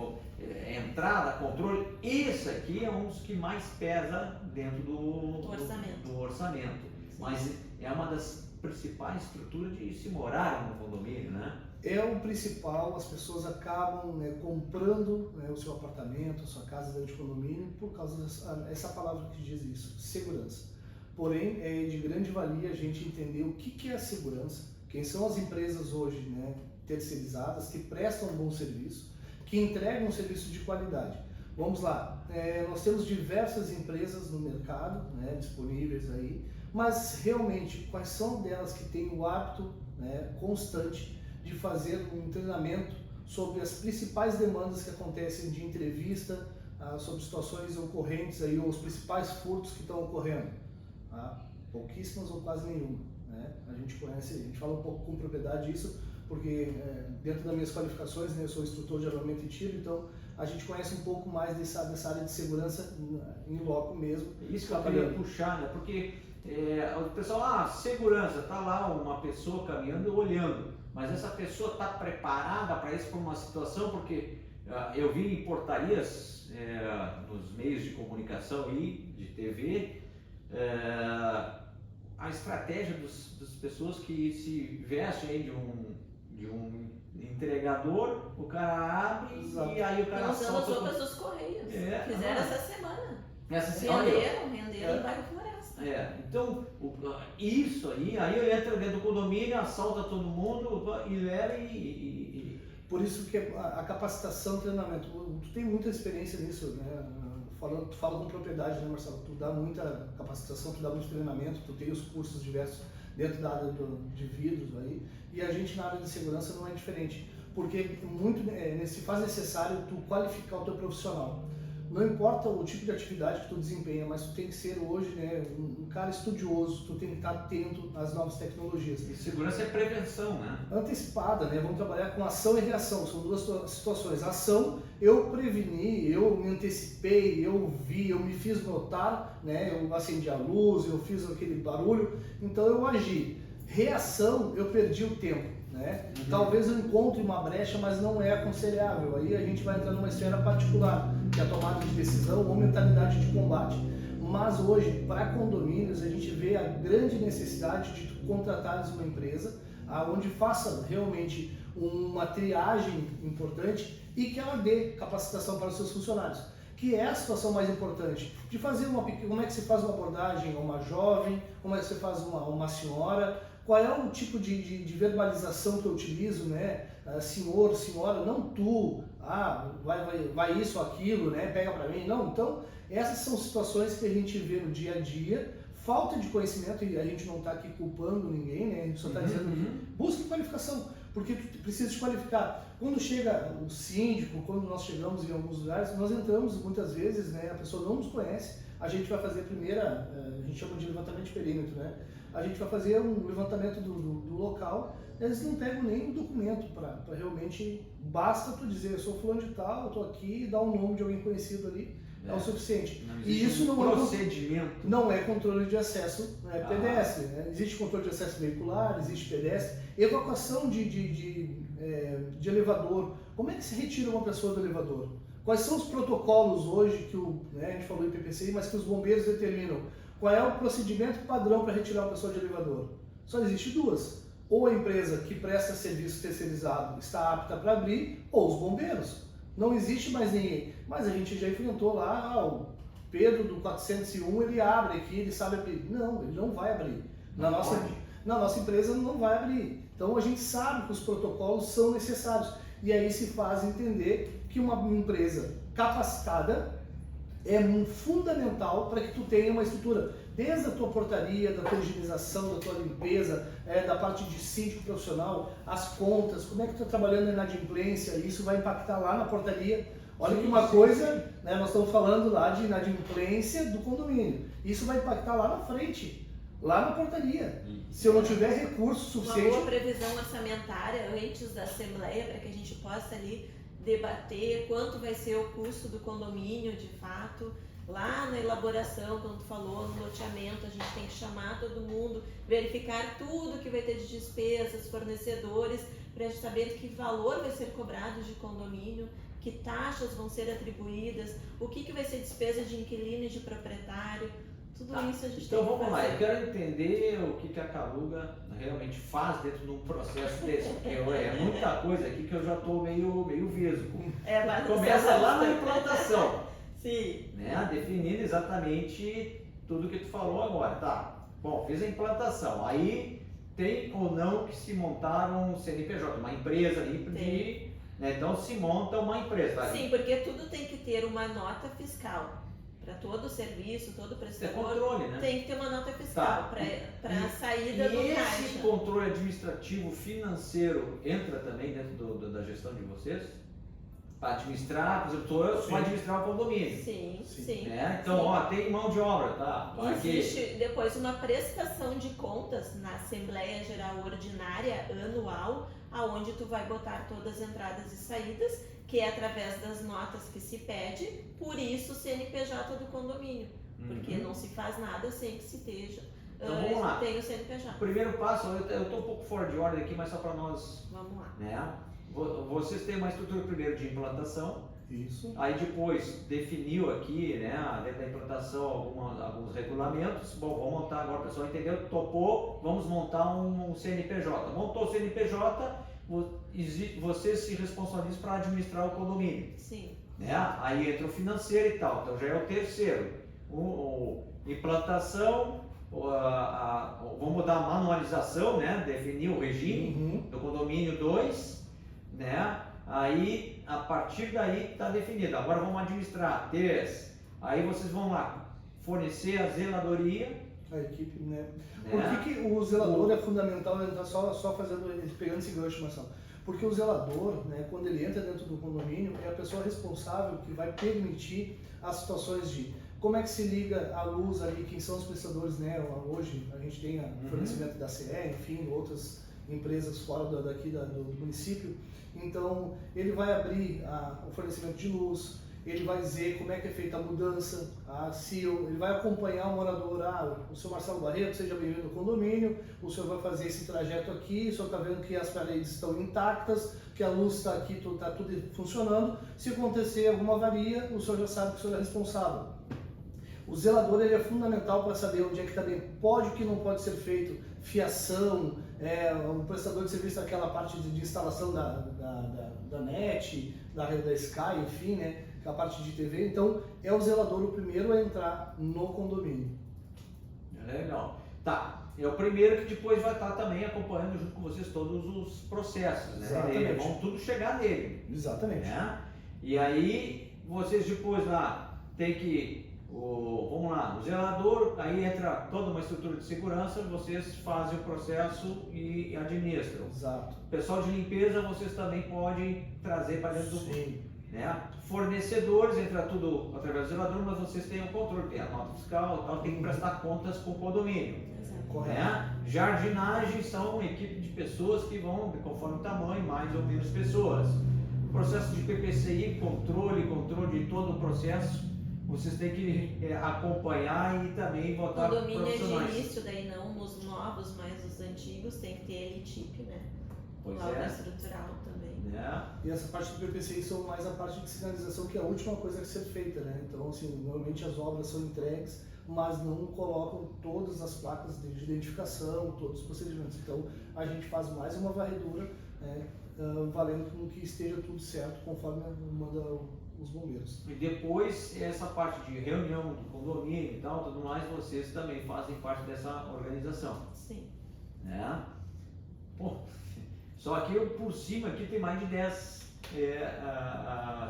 [SPEAKER 1] entrada, controle. Isso aqui é um dos que mais pesa dentro do orçamento. Mas é uma das principais estruturas de se morar no condomínio, né?
[SPEAKER 3] É o principal, as pessoas acabam comprando o seu apartamento, a sua casa dentro de condomínio por causa dessa palavra que diz isso, segurança. Porém, é de grande valia a gente entender o que é a segurança, quem são as empresas hoje, né, terceirizadas, que prestam um bom serviço, que entregam um serviço de qualidade. Vamos lá, nós temos diversas empresas no mercado, né, disponíveis aí, mas realmente quais são delas que têm o hábito, né, constante de fazer um treinamento sobre as principais demandas que acontecem de entrevista, sobre situações ocorrentes aí, ou os principais furtos que estão ocorrendo? Pouquíssimas ou quase nenhuma, né? A gente conhece, a gente fala um pouco com propriedade disso, porque dentro das minhas qualificações, né, eu sou instrutor de armamento e tiro, então a gente conhece um pouco mais dessa área de segurança em loco mesmo.
[SPEAKER 1] Isso que eu queria puxar, né? Porque o pessoal, segurança, tá lá uma pessoa caminhando e olhando, mas essa pessoa está preparada para isso, para uma situação, porque eu vi em portarias nos meios de comunicação aí, de TV, a estratégia das pessoas que se vestem aí de um entregador, o cara abre
[SPEAKER 3] Exato.
[SPEAKER 1] e aí o cara
[SPEAKER 2] Estão usando as
[SPEAKER 1] solta.
[SPEAKER 2] roupas dos Correios.
[SPEAKER 1] É,
[SPEAKER 2] Fizeram
[SPEAKER 1] ah.
[SPEAKER 2] essa semana.
[SPEAKER 1] Essa semana. Olha,
[SPEAKER 2] Renderam
[SPEAKER 3] É.
[SPEAKER 2] em bairro Floresta.
[SPEAKER 1] então, isso aí eu entro dentro do condomínio, assalta todo mundo e leva e
[SPEAKER 3] Por isso que a capacitação, treinamento, tu tem muita experiência nisso, né? Tu fala com propriedade, né, Marcelo? Tu dá muita capacitação, tu dá muito treinamento, tu tem os cursos diversos dentro da área de vidros aí, e a gente na área de segurança não é diferente, porque se faz necessário tu qualificar o teu profissional. Não importa o tipo de atividade que tu desempenha, mas tu tem que ser hoje, né, um cara estudioso, tu tem que estar atento às novas tecnologias.
[SPEAKER 1] e segurança é prevenção, né?
[SPEAKER 3] Antecipada, né? Vamos trabalhar com ação e reação, são duas situações. Ação, eu preveni, eu me antecipei, eu vi, eu me fiz notar, né? Eu acendi a luz, eu fiz aquele barulho, então eu agi. Reação, eu perdi o tempo, né? Talvez eu encontre uma brecha, mas não é aconselhável. Aí a gente vai entrar numa esfera particular, que é a tomada de decisão ou mentalidade de combate. Mas hoje, para condomínios, a gente vê a grande necessidade de tu contratares uma empresa onde faça realmente uma triagem importante e que ela dê capacitação para os seus funcionários. Que é a situação mais importante, de fazer como é que se faz uma abordagem a uma jovem, como é que se faz uma senhora, qual é o tipo de verbalização que eu utilizo, né? Senhor, senhora, não tu, vai isso, aquilo, né? Pega pra mim, não. Então, essas são situações que a gente vê no dia a dia, falta de conhecimento, e a gente não está aqui culpando ninguém, né? A gente só está dizendo que busque qualificação, porque tu precisa te qualificar. Quando chega o síndico, quando nós chegamos em alguns lugares, nós entramos muitas vezes, né? A pessoa não nos conhece, a gente vai fazer a gente chama de levantamento de perímetro, né? A gente vai fazer um levantamento do local, eles não pegam nem um documento para realmente, basta tu dizer, eu sou fulano de tal, eu estou aqui, e dar um nome de alguém conhecido ali, é o suficiente. E isso não é controle de acesso, né, pedestre, né? Existe controle de acesso veicular, existe pedestre, evacuação de elevador. Como é que se retira uma pessoa do elevador? Quais são os protocolos hoje que a gente falou em PPCI, mas que os bombeiros determinam? Qual é o procedimento padrão para retirar uma pessoa de elevador? Só existe duas. Ou a empresa que presta serviço terceirizado está apta para abrir, ou os bombeiros. Não existe mais ninguém. Mas a gente já enfrentou lá, o Pedro do 401, ele abre aqui, ele sabe abrir. Não, ele não vai abrir. Na nossa empresa não vai abrir. Então a gente sabe que os protocolos são necessários. E aí se faz entender que uma empresa capacitada é fundamental para que tu tenha uma estrutura, desde a tua portaria, da tua higienização, da tua limpeza, da parte de síndico profissional, as contas, como é que tu está trabalhando na inadimplência, isso vai impactar lá na portaria. Olha que uma coisa, né, nós estamos falando lá de inadimplência do condomínio, isso vai impactar lá na frente, lá na portaria. Se eu não tiver recurso suficiente...
[SPEAKER 2] Uma boa previsão orçamentária antes da assembleia, para que a gente possa ali debater quanto vai ser o custo do condomínio de fato. Lá na elaboração, quando tu falou no loteamento, a gente tem que chamar todo mundo, verificar tudo que vai ter de despesas, fornecedores, para a gente saber que valor vai ser cobrado de condomínio, que taxas vão ser atribuídas, o que vai ser despesa de inquilino e de proprietário. Tudo isso a gente
[SPEAKER 1] então
[SPEAKER 2] tem que fazer.
[SPEAKER 1] vamos lá, eu quero entender o que a Caluga realmente faz dentro de um processo desse, porque é muita coisa aqui que eu já estou meio vesgo. Começa lá na implantação.
[SPEAKER 2] Sim.
[SPEAKER 1] Né? Definindo exatamente tudo que tu falou agora. Tá, bom, fez a implantação, aí tem ou não que se montar um CNPJ, uma empresa ali, né? Então se monta uma empresa. Tá?
[SPEAKER 2] Sim, porque tudo tem que ter uma nota fiscal. Para todo serviço, todo prestador,
[SPEAKER 1] controle, né?
[SPEAKER 2] tem que ter uma nota fiscal para a saída do caixa.
[SPEAKER 1] E esse controle administrativo financeiro entra também dentro da gestão de vocês? Para administrar, por exemplo, eu sou administrar o condomínio.
[SPEAKER 2] Sim.
[SPEAKER 1] Né? Então,
[SPEAKER 2] sim.
[SPEAKER 1] Tem mão de obra, tá?
[SPEAKER 2] Existe depois uma prestação de contas na Assembleia Geral Ordinária anual, aonde tu vai botar todas as entradas e saídas, que é através das notas que se pede, por isso o CNPJ do condomínio, porque não se faz nada sem que se esteja.
[SPEAKER 1] Então vamos lá.
[SPEAKER 2] Tem o CNPJ.
[SPEAKER 1] O primeiro passo, eu estou um pouco fora de ordem aqui, mas só para nós.
[SPEAKER 2] Vamos lá.
[SPEAKER 1] Né? Vocês têm uma estrutura primeiro de implantação.
[SPEAKER 3] Isso.
[SPEAKER 1] Aí depois definiu aqui, né, dentro da implantação alguns regulamentos. Bom, vamos montar agora, o pessoal entendeu, topou, vamos montar um CNPJ. Montou o CNPJ, vocês se responsabilizam para administrar o condomínio.
[SPEAKER 2] Sim.
[SPEAKER 1] Né? Aí entra o financeiro e tal, então já é o terceiro. Implantação, vamos dar a manualização, né? Definir o regime do condomínio 2, né? Aí, a partir daí está definido. Agora vamos administrar 3. Aí vocês vão lá fornecer a zeladoria.
[SPEAKER 3] A equipe, né? Por que o zelador é fundamental entrar só pegando esse gancho, Marcelo? Porque o zelador, né, quando ele entra dentro do condomínio, é a pessoa responsável que vai permitir as situações de como é que se liga a luz ali, quem são os prestadores, né? Hoje a gente tem o fornecimento da CE, enfim, outras empresas fora do município. Então, ele vai abrir o fornecimento de luz, ele vai dizer como é que é feita a mudança, ele vai acompanhar o morador, o senhor Marcelo Barreto, seja bem-vindo ao condomínio, o senhor vai fazer esse trajeto aqui, o senhor está vendo que as paredes estão intactas, que a luz está aqui, está tudo funcionando, se acontecer alguma avaria, o senhor já sabe que o senhor é responsável. O zelador ele é fundamental para saber onde é que também pode e o que não pode ser feito, fiação, o prestador de serviço daquela parte de instalação da NET, da Sky, enfim, né? A parte de TV, então é o zelador o primeiro a entrar no condomínio.
[SPEAKER 1] Legal. Tá, é o primeiro que depois vai estar também acompanhando junto com vocês todos os processos, né?
[SPEAKER 3] Exatamente.
[SPEAKER 1] Vão tudo chegar nele.
[SPEAKER 3] Exatamente.
[SPEAKER 1] Né? E aí vocês depois lá tem que, vamos lá, o zelador, aí entra toda uma estrutura de segurança, vocês fazem o processo e administram.
[SPEAKER 3] Exato.
[SPEAKER 1] O pessoal de limpeza vocês também podem trazer para dentro do
[SPEAKER 3] Sim.
[SPEAKER 1] Né? Fornecedores, entra tudo através do zelador, mas vocês têm o controle, tem a nota fiscal, tal, tem que prestar contas com o condomínio.
[SPEAKER 3] Correto.
[SPEAKER 1] Né? Jardinagem são uma equipe de pessoas que vão, conforme o tamanho, mais ou menos pessoas. Processo de PPCI, controle de todo o processo, vocês têm que acompanhar e também botar
[SPEAKER 2] condomínio
[SPEAKER 1] profissionais.
[SPEAKER 2] É de início, daí não nos novos, mas os antigos tem que ter LTIP, né?
[SPEAKER 1] Pois
[SPEAKER 2] Obra
[SPEAKER 1] é.
[SPEAKER 2] estrutural também.
[SPEAKER 1] Né?
[SPEAKER 3] E essa parte do PPCI são mais a parte de sinalização, que é a última coisa a ser feita, né? Então, assim, normalmente as obras são entregues, mas não colocam todas as placas de identificação, todos os procedimentos. Então, a gente faz mais uma varredura, né, valendo com que esteja tudo certo, conforme manda os bombeiros.
[SPEAKER 1] E depois, essa parte de reunião do condomínio e tal, tudo mais, vocês também fazem parte dessa organização.
[SPEAKER 2] Sim.
[SPEAKER 1] Né? Pô, só aqui por cima aqui tem mais de 10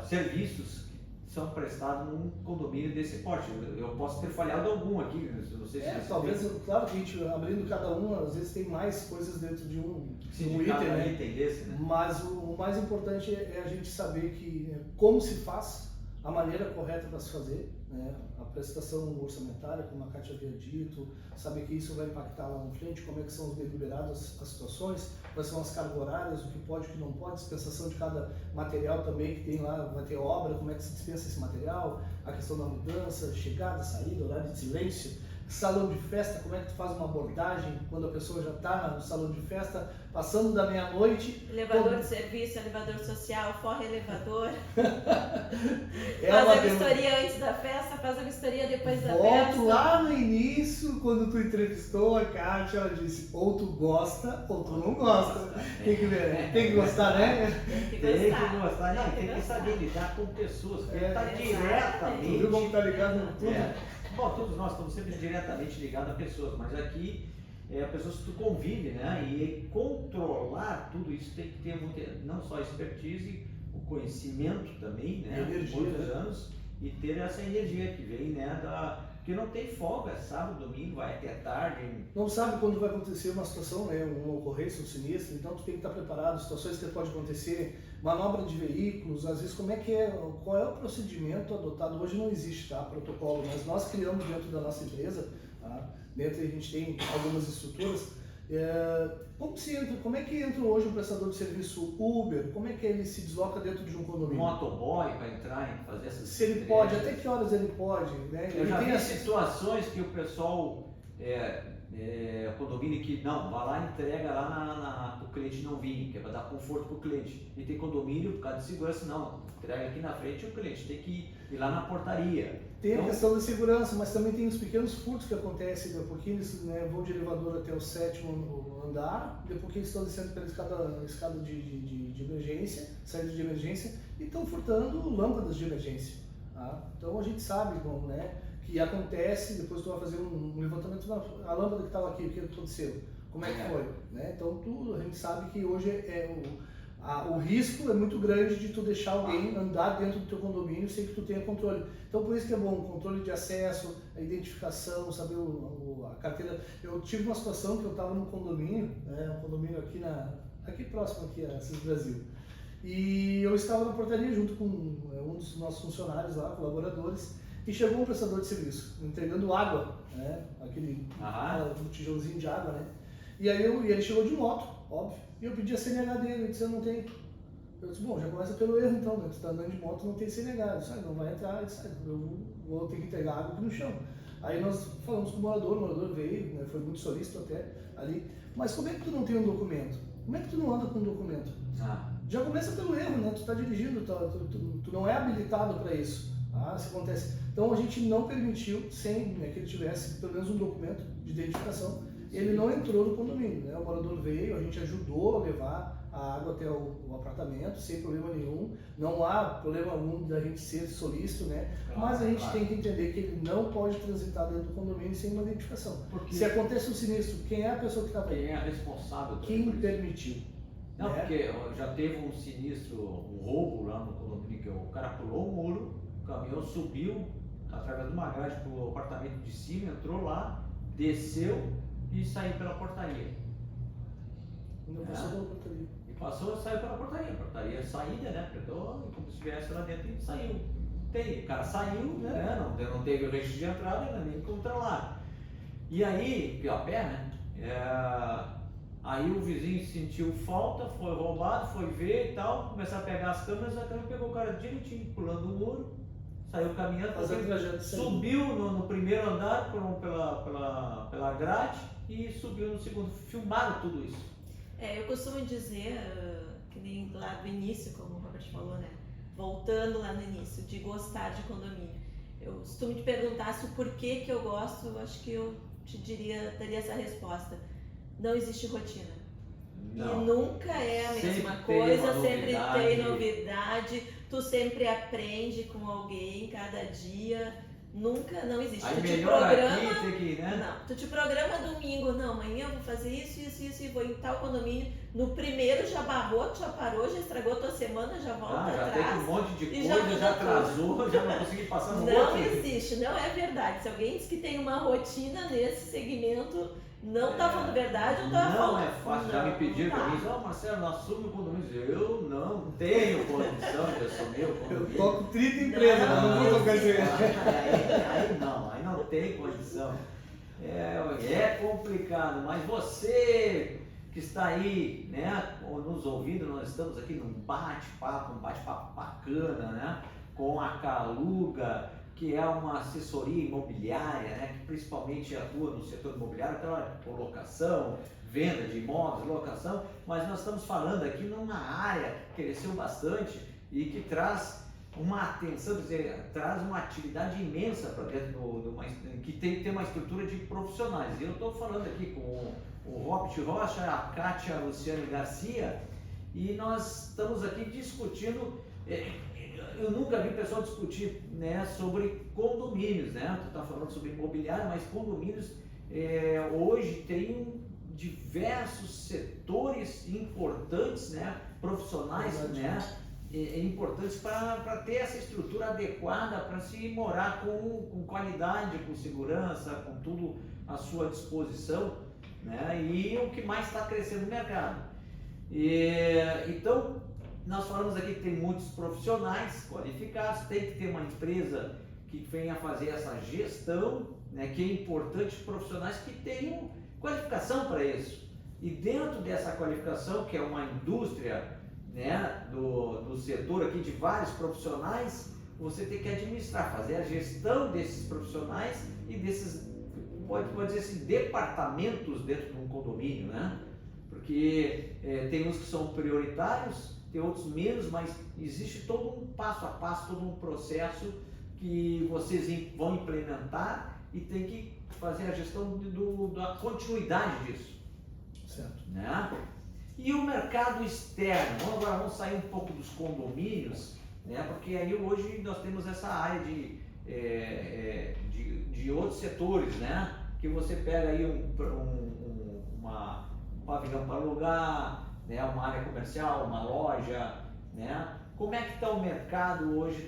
[SPEAKER 1] serviços que são prestados num condomínio desse porte. Eu posso ter falhado algum aqui, não sei se
[SPEAKER 3] talvez, claro que a gente abrindo cada um, às vezes tem mais coisas dentro de um item, né?
[SPEAKER 1] Item desse, né?
[SPEAKER 3] Mas o mais importante é a gente saber como se faz, a maneira correta para se fazer, né? A prestação orçamentária, como a Kátia havia dito, saber que isso vai impactar lá na frente, como é que são deliberadas as situações, quais são as cargas horárias, o que pode e o que não pode, dispensação de cada material também que tem lá, vai ter obra, como é que se dispensa esse material, a questão da mudança, chegada, saída, horário de silêncio, salão de festa, como é que tu faz uma abordagem quando a pessoa já está no salão de festa, passando da meia-noite.
[SPEAKER 2] Elevador de serviço, elevador social, forra elevador.
[SPEAKER 3] É
[SPEAKER 2] Faz a vistoria antes da festa, faz a vistoria depois da festa.
[SPEAKER 3] Volto lá no início, quando tu entrevistou a Kátia, ela disse, ou tu gosta ou tu não gosta. Tem que ver, tem que gostar, né?
[SPEAKER 2] Tem que
[SPEAKER 1] Tem
[SPEAKER 2] gostar.
[SPEAKER 1] que gostar, não, tem que
[SPEAKER 2] gostar.
[SPEAKER 1] saber lidar com pessoas,
[SPEAKER 3] É,
[SPEAKER 1] tá
[SPEAKER 3] exatamente. Tu
[SPEAKER 1] diretamente.
[SPEAKER 3] viu como tá ligado no tudo?
[SPEAKER 1] Bom, todos nós estamos sempre diretamente ligados a pessoas, mas aqui a pessoa que tu convive, né? E controlar tudo isso tem que ter não só a expertise, o conhecimento também, né?
[SPEAKER 3] Energia,
[SPEAKER 1] Muitos
[SPEAKER 3] né?
[SPEAKER 1] anos, e ter essa energia que vem, né? Porque não tem folga, sábado, domingo, vai até tarde.
[SPEAKER 3] Não sabe quando vai acontecer uma situação, né, uma ocorrência, um sinistro, então tu tem que estar preparado, situações que pode acontecer, manobra de veículos, às vezes qual é o procedimento adotado, hoje não existe, tá, protocolo, mas nós criamos dentro da nossa empresa, tá, dentro a gente tem algumas estruturas, como é que entra hoje um prestador de serviço Uber, como é que ele se desloca dentro de um condomínio?
[SPEAKER 1] Motoboy para entrar e fazer essas...
[SPEAKER 3] Se ele pode, até que horas ele pode, né?
[SPEAKER 1] Eu
[SPEAKER 3] Ele
[SPEAKER 1] já
[SPEAKER 3] tem
[SPEAKER 1] vi situações que o pessoal, condomínio que não, vai lá e entrega lá para o cliente não vir, que é para dar conforto para o cliente. E tem condomínio, por causa de segurança, não, entrega aqui na frente e o cliente tem que ir lá na portaria.
[SPEAKER 3] Tem a
[SPEAKER 1] Então,
[SPEAKER 3] questão da segurança, mas também tem os pequenos furtos que acontecem, de pouquinho eles, né, vão de elevador até o 7º andar, de pouquinho estão descendo pela escada de emergência, saída de emergência, e estão furtando lâmpadas de emergência. Tá? Então a gente sabe, bom, né, que acontece, depois tu vai fazer um levantamento, a lâmpada que estava aqui, o que aconteceu? Como é que foi? Né? Então a gente sabe que hoje o risco é muito grande de tu deixar alguém andar dentro do teu condomínio sem que tu tenha controle. Então por isso que é bom o controle de acesso, a identificação, saber a carteira. Eu tive uma situação que eu estava num condomínio, né, um condomínio aqui próximo aqui a Assis Brasil. E eu estava na portaria junto com um dos nossos funcionários lá, colaboradores, e chegou um prestador de serviço, entregando água, né, aquele um tijolzinho de água, né. E aí ele chegou de moto, óbvio, e eu pedi a CNH dele, ele disse, eu não tenho. Eu disse, bom, já começa pelo erro então, né? Tu está andando de moto, não tem CNH. Eu disse, não vai entrar, eu disse, eu vou ter que entregar água aqui no chão. Aí nós falamos com o morador veio, né? Foi muito solícito até ali. Mas como é que tu não tem um documento? Como é que tu não anda com um documento? Já começa pelo erro, né? Tu está dirigindo, tu não é habilitado para isso. Isso acontece. Então a gente não permitiu, sem que ele tivesse pelo menos um documento de identificação. Ele não entrou no condomínio, né? O morador veio, a gente ajudou a levar a água até o apartamento, sem problema nenhum. Não há problema algum da gente ser solícito, né? Mas a gente tem que entender que ele não pode transitar dentro do condomínio sem uma identificação. Porque se acontece um sinistro, quem é a pessoa que está
[SPEAKER 1] quem é responsável?
[SPEAKER 3] Quem permitiu?
[SPEAKER 1] Não, porque já teve um sinistro, um roubo lá no condomínio, que o cara pulou o muro, o caminhão subiu através de uma grade para o apartamento de cima, entrou lá, desceu e saiu pela portaria.
[SPEAKER 3] Não passou pela portaria.
[SPEAKER 1] E passou, saiu pela portaria. A portaria é saída, né? Apertou, como se estivesse lá dentro e saiu. O cara saiu, né? Não teve o registro de entrada, nem controlar. E aí, a pé, né? Aí o vizinho sentiu falta, foi roubado, foi ver e tal, começar a pegar as câmeras, a câmera pegou o cara direitinho, pulando o muro, saiu caminhando, subiu no primeiro andar pela grade e subiu no segundo. Filmaram tudo isso.
[SPEAKER 2] Eu costumo dizer, que nem lá do início, como o Robert falou, né? Voltando lá no início, de gostar de condomínio. Eu costumo te perguntar se o porquê que eu gosto, eu acho que eu te daria essa resposta. Não existe rotina.
[SPEAKER 1] Não.
[SPEAKER 2] E nunca é a mesma coisa, sempre tem novidade, tu sempre aprende com alguém cada dia, nunca, não existe.
[SPEAKER 1] Aí
[SPEAKER 2] tu te
[SPEAKER 1] melhor
[SPEAKER 2] programa,
[SPEAKER 1] aqui, tem que ir, né?
[SPEAKER 2] Não, tu te programa domingo, não, amanhã eu vou fazer isso e vou em tal condomínio, no primeiro já barrou, já parou, já estragou tua semana, já volta atrás.
[SPEAKER 1] Já tem um monte de
[SPEAKER 2] e
[SPEAKER 1] coisa, já atrasou, já não consegui passar no outro.
[SPEAKER 2] Não existe, não é verdade. Se alguém diz que tem uma rotina nesse segmento, não tá falando verdade ou tá falando.
[SPEAKER 1] Não é fácil, já me pediram para mim, Marcelo, assume o condomínio. Eu não tenho condição de assumir o condomínio.
[SPEAKER 3] Eu toco 30 empresas, não vou tocar isso
[SPEAKER 1] aí não tem condição. É complicado, mas você que está aí, né, nos ouvindo, nós estamos aqui num bate-papo, bacana, né, com a Caluga, que é uma assessoria imobiliária, né, que principalmente atua no setor imobiliário, então locação, venda de imóveis, locação, mas nós estamos falando aqui numa área que cresceu bastante e que traz uma atenção, quer dizer, traz uma atividade imensa para dentro que tem que ter uma estrutura de profissionais. E eu estou falando aqui com o Robert Rocha, a Kátia Luciane Garcia, e nós estamos aqui discutindo. Eu nunca vi pessoal discutir, né, sobre condomínios, né? Tu está falando sobre imobiliário, mas condomínios hoje tem diversos setores importantes, né, profissionais, né, importantes para ter essa estrutura adequada para se morar com qualidade, com segurança, com tudo à sua disposição, né? E o que mais está crescendo no mercado. Então, nós falamos aqui que tem muitos profissionais qualificados, tem que ter uma empresa que venha fazer essa gestão, né, que é importante, profissionais que tenham qualificação para isso. E dentro dessa qualificação, que é uma indústria, né, do setor aqui de vários profissionais, você tem que administrar, fazer a gestão desses profissionais e desses, pode dizer assim, departamentos dentro de um condomínio, né? Porque tem uns que são prioritários, tem outros menos, mas existe todo um passo a passo, todo um processo que vocês vão implementar e tem que fazer a gestão da continuidade disso.
[SPEAKER 3] Certo.
[SPEAKER 1] Né? E o mercado externo, agora vamos sair um pouco dos condomínios, né? Porque aí hoje nós temos essa área de outros setores, né? Que você pega aí um pavilhão para alugar, né? Uma área comercial, uma loja, né? Como é que está o mercado hoje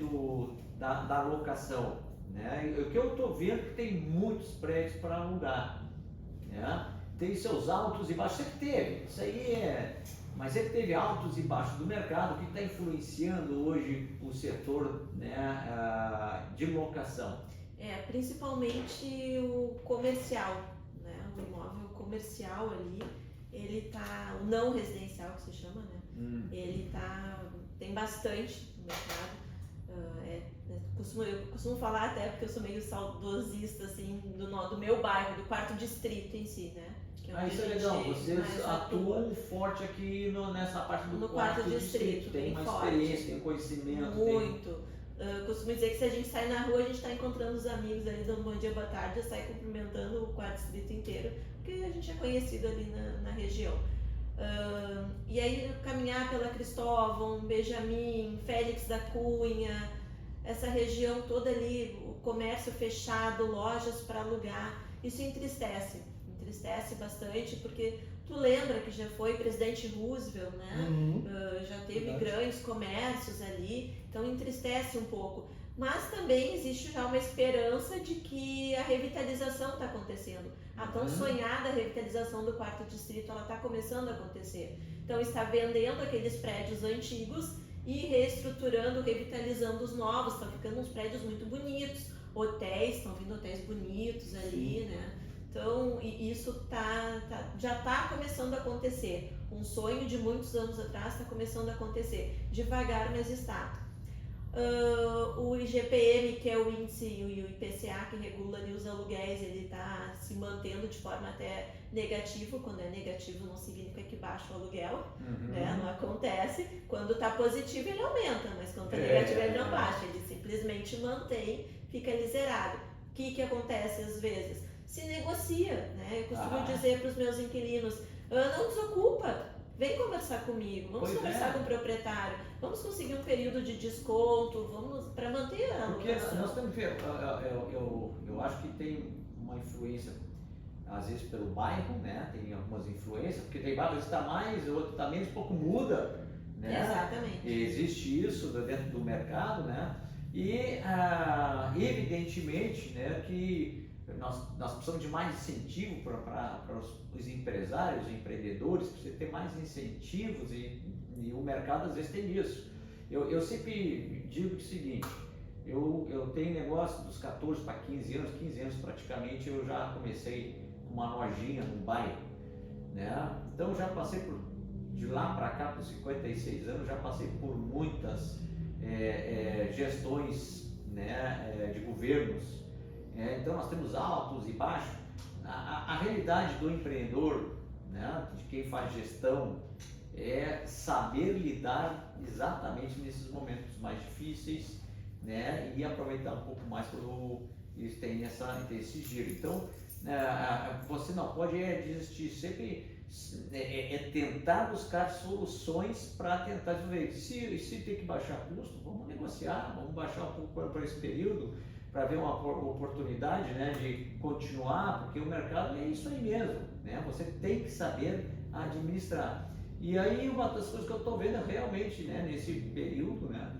[SPEAKER 1] da locação? Né? O que eu estou vendo é que tem muitos prédios para alugar, né? Tem seus altos e baixos, sempre teve, isso aí mas sempre teve altos e baixos do mercado, que está influenciando hoje o setor, né, de locação.
[SPEAKER 2] Principalmente o comercial, né? O imóvel comercial ali, ele tá, o não residencial que se chama, né? Ele tem bastante no mercado. Eu costumo falar até porque eu sou meio saudosista assim do meu bairro, do quarto distrito em si, né? Que é
[SPEAKER 1] Isso é legal, vocês atuam forte aqui nessa parte do quarto distrito, tem uma experiência, tem conhecimento.
[SPEAKER 2] Muito. Costumo dizer que se a gente sai na rua, a gente está encontrando os amigos ali, dando bom dia, boa tarde, já sai cumprimentando o quarto distrito inteiro, porque a gente é conhecido ali na região. E aí caminhar pela Cristóvão, Benjamin, Félix da Cunha, essa região toda ali, o comércio fechado, lojas para alugar, isso entristece bastante, porque tu lembra que já foi presidente Roosevelt, né? Já teve grandes comércios ali, então entristece um pouco. Mas também existe já uma esperança de que a revitalização está acontecendo. A tão sonhada revitalização do quarto distrito, ela está começando a acontecer. Então está vendendo aqueles prédios antigos e reestruturando, revitalizando os novos. Estão ficando uns prédios muito bonitos, hotéis, estão vindo hotéis bonitos ali, né? Então, isso já está começando a acontecer. Um sonho de muitos anos atrás está começando a acontecer. Devagar, mas está. O IGPM, que é o índice, e o IPCA, que regula ali os aluguéis, ele está se mantendo de forma até negativa. Quando é negativo não significa que baixa o aluguel, né? Não acontece. Quando está positivo ele aumenta, mas quando está negativo ele não baixa, ele simplesmente mantém, fica ali zerado. O que acontece às vezes? Se negocia, né? Eu costumo dizer para os meus inquilinos, não desocupa, vem conversar comigo, vamos conversar com o proprietário, vamos conseguir um período de desconto, para manter a
[SPEAKER 1] Porque
[SPEAKER 2] locação.
[SPEAKER 1] nós temos que ver, eu acho que tem uma influência, às vezes pelo bairro, né? Tem algumas influências, porque tem bairro que está mais, outro está menos, pouco muda, né?
[SPEAKER 2] Exatamente.
[SPEAKER 1] Existe isso dentro do mercado, né? E evidentemente, né, que nós precisamos de mais incentivo para os empresários, os empreendedores, precisa ter mais incentivos e o mercado às vezes tem isso. Eu sempre digo o seguinte, eu tenho negócio dos 14 para 15 anos praticamente eu já comecei uma lojinha no bairro, né? Então já passei de lá para cá, por 56 anos, já passei por muitas gestões, né, de governos. Então nós temos altos e baixos. A realidade do empreendedor, né, de quem faz gestão, é saber lidar exatamente nesses momentos mais difíceis, né, e aproveitar um pouco mais quando eles têm esse giro. Então você não pode desistir, sempre tentar buscar soluções para tentar desenvolver. Se tem que baixar custo, vamos negociar, vamos baixar um pouco para esse período, para ver uma oportunidade, né, de continuar, porque o mercado é isso aí mesmo, né? Você tem que saber administrar. E aí uma das coisas que eu estou vendo realmente, né, nesse período, né,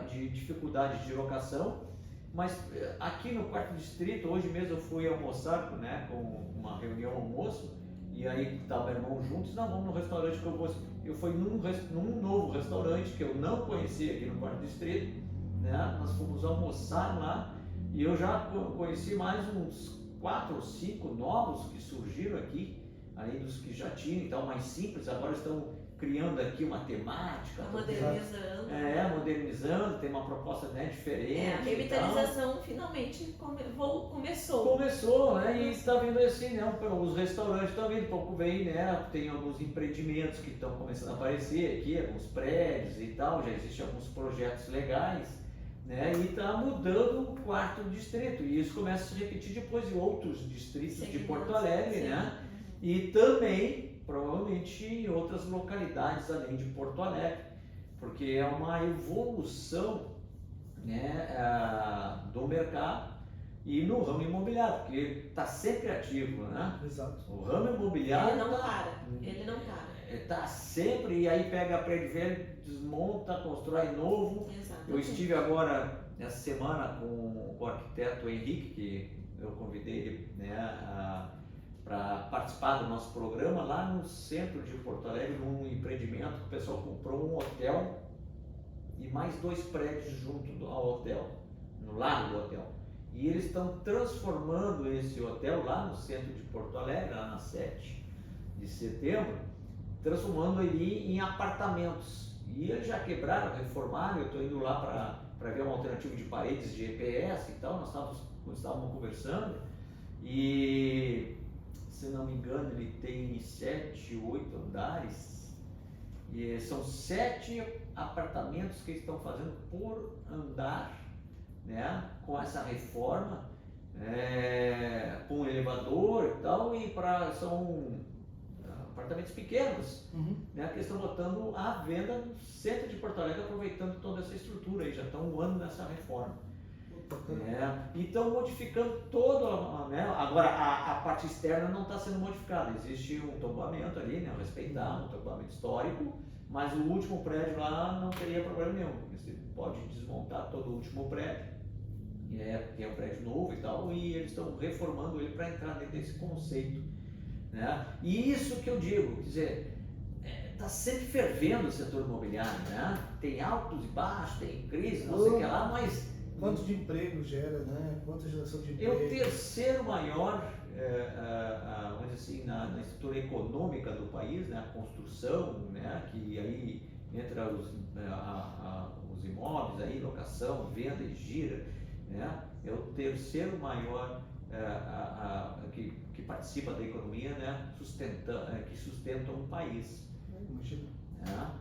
[SPEAKER 1] de dificuldade de locação, mas aqui no quarto distrito, hoje mesmo eu fui almoçar, né, com uma reunião almoço, e aí estava meu irmão juntos, não, vamos no restaurante que eu fui num novo restaurante que eu não conhecia aqui no quarto distrito, né? Nós fomos almoçar lá e eu já conheci mais uns 4 ou 5 novos que surgiram aqui, além dos que já tinham, então mais simples, agora estão criando aqui uma temática.
[SPEAKER 2] Modernizando.
[SPEAKER 1] Modernizando, tem uma proposta, né, diferente.
[SPEAKER 2] A revitalização finalmente começou.
[SPEAKER 1] Começou, né? E está vindo assim, né? Os restaurantes estão vindo, pouco bem, né? Tem alguns empreendimentos que estão começando a aparecer aqui, alguns prédios e tal, já existem alguns projetos legais, né? E está mudando o quarto distrito. E isso começa a se repetir depois em outros distritos de Porto Alegre,
[SPEAKER 2] sim.
[SPEAKER 1] né? E também, provavelmente, em outras localidades além de Porto Alegre, porque é uma evolução, né, do mercado e no ramo imobiliário, porque está sempre ativo, né?
[SPEAKER 3] Exato.
[SPEAKER 1] O ramo imobiliário
[SPEAKER 2] Ele não para, ele não para.
[SPEAKER 1] Está sempre, e aí pega prédio velho, desmonta, constrói novo.
[SPEAKER 2] Exatamente.
[SPEAKER 1] Eu estive agora, nessa semana, com o arquiteto Henrique, que eu convidei ele, né, para participar do nosso programa lá no centro de Porto Alegre, num empreendimento que o pessoal comprou um hotel e mais 2 prédios junto ao hotel, no lado do hotel. E eles estão transformando esse hotel lá no centro de Porto Alegre, lá na 7 de setembro, transformando ele em apartamentos. E eles já quebraram, reformaram. Eu estou indo lá para ver uma alternativa de paredes de EPS e tal. Nós estávamos conversando e, se não me engano, ele tem 7, 8 andares e são 7 apartamentos que eles estão fazendo por andar, né? Com essa reforma, com elevador e tal, e são apartamentos pequenos, né, que estão botando à venda no centro de Porto Alegre, aproveitando toda essa estrutura aí, já estão um ano nessa reforma. E estão modificando todo, né? Agora a parte externa não está sendo modificada, existe um tombamento ali, né, respeitar um tombamento histórico, mas o último prédio lá não teria problema nenhum, porque você pode desmontar todo o último prédio, que é um prédio novo e tal, e eles estão reformando ele para entrar dentro desse conceito, né? E isso que eu digo, quer dizer, está sempre fervendo o setor imobiliário, né? Tem altos e baixos, tem crise, não sei o que lá, mas
[SPEAKER 3] quanto de emprego gera, né? Quanta geração de
[SPEAKER 1] é
[SPEAKER 3] emprego.
[SPEAKER 1] o terceiro maior, vamos dizer assim, na estrutura econômica do país, né? A construção, né? Que aí entra os imóveis, aí, locação, venda e gira, né? É o terceiro maior que participa da economia, né? Que sustenta um país. Né?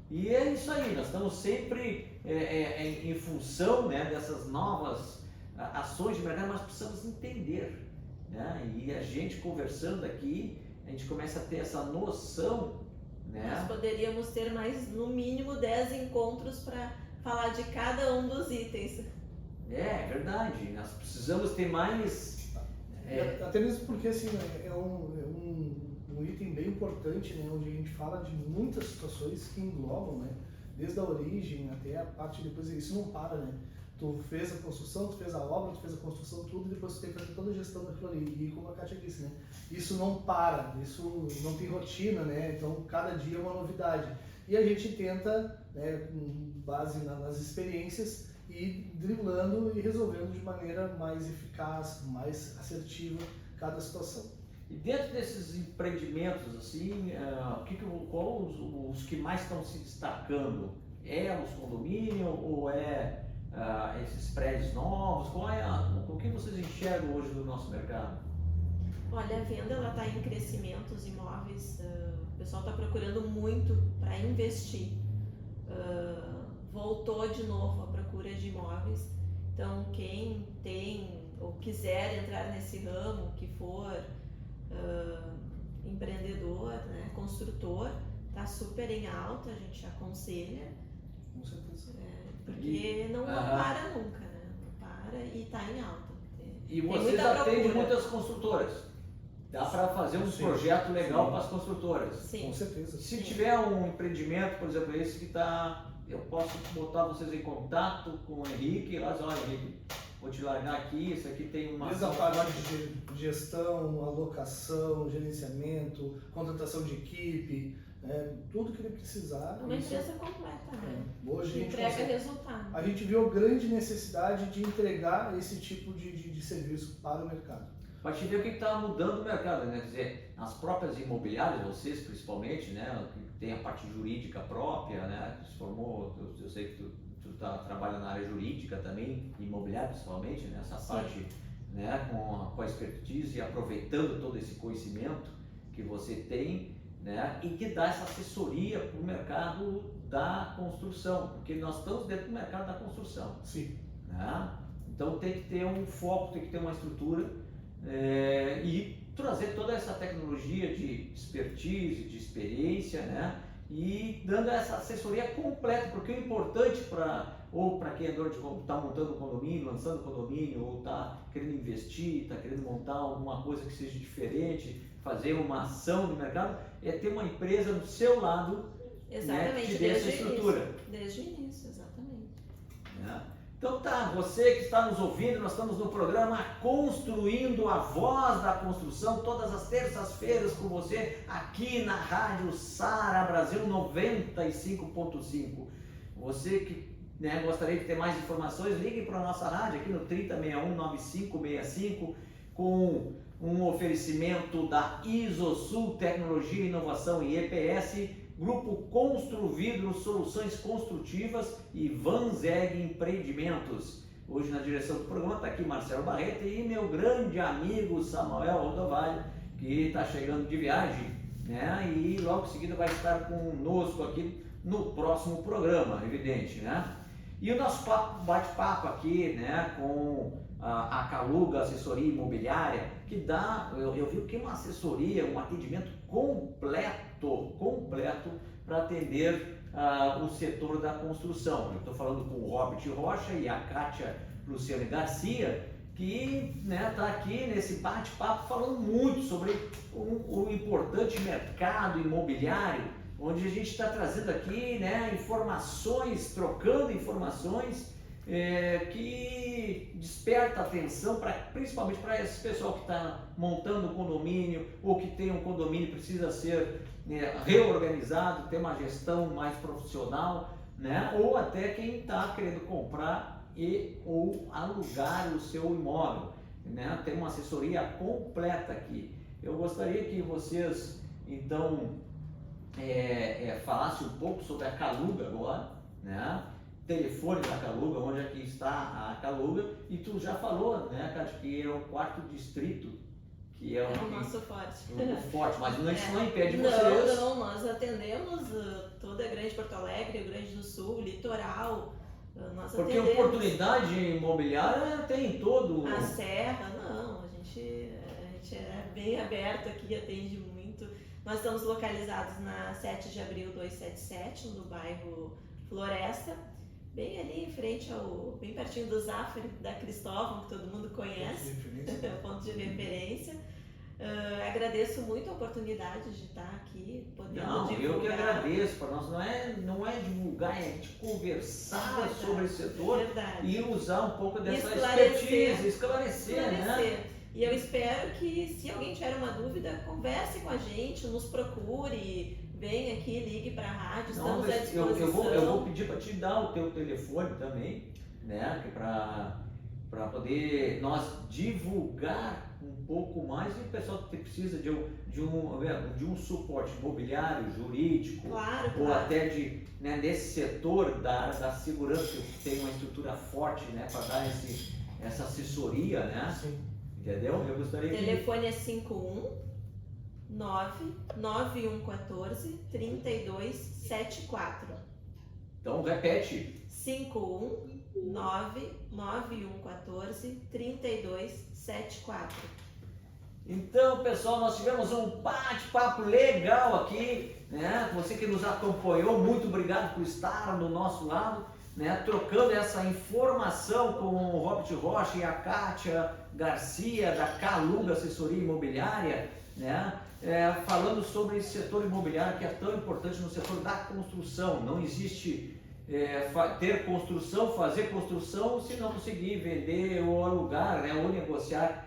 [SPEAKER 1] E é isso aí, nós estamos sempre em função, né, dessas novas ações de mercado, mas precisamos entender, né? E a gente conversando aqui, a gente começa a ter essa noção, né?
[SPEAKER 2] Nós poderíamos ter mais, no mínimo, 10 encontros para falar de cada um dos itens.
[SPEAKER 1] É verdade, nós precisamos ter mais...
[SPEAKER 3] Até mesmo porque assim, é um item bem importante, né, onde a gente fala de muitas situações que englobam, né, desde a origem até a parte depois, isso não para, né? Tu fez a construção, tu fez a obra, tu fez a construção, tudo, e depois tu tem que fazer toda a gestão daquilo ali. E como a Kátia disse, né, isso não para, isso não tem rotina, né, então cada dia é uma novidade. E a gente tenta, né, com base nas experiências, ir driblando e resolvendo de maneira mais eficaz, mais assertiva cada situação.
[SPEAKER 1] E dentro desses empreendimentos, assim, qual os que mais estão se destacando? É os condomínios ou esses prédios novos? O que vocês enxergam hoje no nosso mercado?
[SPEAKER 2] Olha, a venda está em crescimento, os imóveis, o pessoal está procurando muito para investir. Voltou de novo a procura de imóveis, então quem tem ou quiser entrar nesse ramo, que for empreendedor, né, construtor, está super em alta, a gente aconselha.
[SPEAKER 3] Com certeza.
[SPEAKER 2] Porque não para nunca, né? Não para e está em alta.
[SPEAKER 1] E vocês atendem muitas construtoras? Dá para fazer um projeto legal para as construtoras?
[SPEAKER 2] Sim.
[SPEAKER 3] Com certeza.
[SPEAKER 1] Se tiver um empreendimento, por exemplo, esse que está, eu posso botar vocês em contato com o Henrique, lá, olha, Henrique, vou te largar aqui, isso aqui tem uma...
[SPEAKER 3] Desde a parte de gestão, alocação, gerenciamento, contratação de equipe, tudo que ele precisar.
[SPEAKER 2] Uma empresa completa, né?
[SPEAKER 3] Hoje
[SPEAKER 2] entrega resultado.
[SPEAKER 3] A gente viu grande necessidade de entregar esse tipo de serviço para o mercado.
[SPEAKER 1] Para te ver o que está mudando o mercado, né? Quer dizer, as próprias imobiliárias, vocês principalmente, né? Que tem a parte jurídica própria, né? Tu se formou, eu sei que tu trabalha na área jurídica também, imobiliária principalmente, né? Essa parte, né? Com a expertise e aproveitando todo esse conhecimento que você tem, né, e que dá essa assessoria para o mercado da construção, porque nós estamos dentro do mercado da construção.
[SPEAKER 3] Sim.
[SPEAKER 1] Né? Então tem que ter um foco, tem que ter uma estrutura e trazer toda essa tecnologia de expertise, de experiência, né? E dando essa assessoria completa, porque o importante para quem está montando um condomínio, lançando um condomínio, ou está querendo investir, está querendo montar alguma coisa que seja diferente, fazer uma ação no mercado, é ter uma empresa do seu lado,
[SPEAKER 2] exatamente,
[SPEAKER 1] né, que te dê essa estrutura.
[SPEAKER 2] Desde o início, exatamente.
[SPEAKER 1] Né? Então tá, você que está nos ouvindo, nós estamos no programa Construindo a Voz da Construção, todas as terças-feiras com você, aqui na Rádio Sara Brasil 95.5. Você que, né, gostaria de ter mais informações, ligue para a nossa rádio aqui no 3061-9565, com um oferecimento da ISOSUL Tecnologia, Inovação e EPS, Grupo Construvidro Soluções Construtivas e Vanzeg Empreendimentos. Hoje na direção do programa está aqui Marcelo Barreto e meu grande amigo Samuel Rodovalho, que está chegando de viagem, né? E logo em seguida vai estar conosco aqui no próximo programa, evidente, né? E o nosso bate-papo aqui, né, com a Caluga Assessoria Imobiliária, que dá, eu vi que uma assessoria, um atendimento completo para atender o setor da construção. Eu estou falando com o Robert Rocha e a Kátia Luciane Garcia, que está aqui nesse bate-papo falando muito sobre o importante mercado imobiliário, onde a gente está trazendo aqui, né, informações, trocando informações que desperta atenção, principalmente para esse pessoal que está montando um condomínio ou que tem um condomínio que precisa ser reorganizado, ter uma gestão mais profissional, né? Ou até quem está querendo comprar ou alugar o seu imóvel, né? Tem uma assessoria completa aqui. Eu gostaria que vocês então falassem um pouco sobre a Caluga agora, né? Telefone da Caluga, onde é que está a Caluga, e tu já falou, né, Cátia, que é o 4º distrito, que é
[SPEAKER 2] o nosso forte.
[SPEAKER 1] Forte, mas isso não impede vocês.
[SPEAKER 2] Não, nós atendemos toda a Grande Porto Alegre, Rio Grande do Sul, litoral, nós
[SPEAKER 1] porque
[SPEAKER 2] atendemos.
[SPEAKER 1] Oportunidade imobiliária tem todo.
[SPEAKER 2] A Serra, não, a gente é bem aberto aqui, atende muito. Nós estamos localizados na 7 de abril 277, no bairro Floresta, bem ali em frente bem pertinho do Zafre, da Cristóvão, que todo mundo conhece, ponto de referência. Agradeço muito a oportunidade de estar aqui, podendo divulgar.
[SPEAKER 1] Eu que agradeço, para nós não é divulgar, é de conversar sobre esse setor e usar um pouco dessa expertise, esclarecer, né?
[SPEAKER 2] E eu espero que, se alguém tiver uma dúvida, converse com a gente, nos procure, venha aqui, ligue para a rádio, estamos à disposição.
[SPEAKER 1] Eu vou pedir para te dar o teu telefone também, né, para poder nós divulgar um pouco mais, e o pessoal que precisa de um suporte imobiliário, jurídico,
[SPEAKER 2] claro.
[SPEAKER 1] Ou até desse setor da segurança, que tem uma estrutura forte, né, para dar essa assessoria, né?
[SPEAKER 3] Sim.
[SPEAKER 1] Entendeu? Eu gostaria
[SPEAKER 2] O telefone é 519-9114-3274.
[SPEAKER 1] Então repete.
[SPEAKER 2] 519-9114-3274.
[SPEAKER 1] Então, pessoal, nós tivemos um bate-papo legal aqui, né? Você que nos acompanhou, muito obrigado por estar do nosso lado, né? Trocando essa informação com o Robert Rocha e a Kátia Garcia, da Caluga Assessoria Imobiliária, né? Falando sobre esse setor imobiliário que é tão importante no setor da construção. Não existe ter construção, fazer construção, se não conseguir vender ou alugar, né? Ou negociar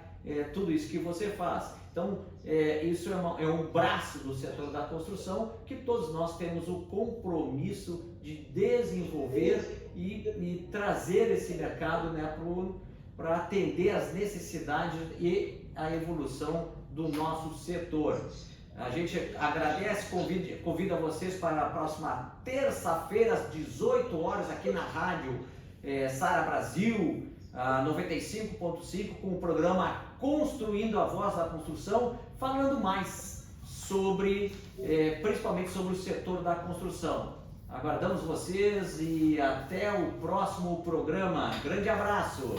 [SPEAKER 1] tudo isso que você faz. Então, isso é um braço do setor da construção que todos nós temos o compromisso de desenvolver e trazer esse mercado, né, para atender às necessidades e a evolução do nosso setor. A gente agradece, convida vocês para a próxima terça-feira, às 18 horas, aqui na Rádio Sara Brasil 95.5, com o programa Construindo a Voz da Construção, falando mais sobre, principalmente sobre o setor da construção. Aguardamos vocês e até o próximo programa. Grande abraço!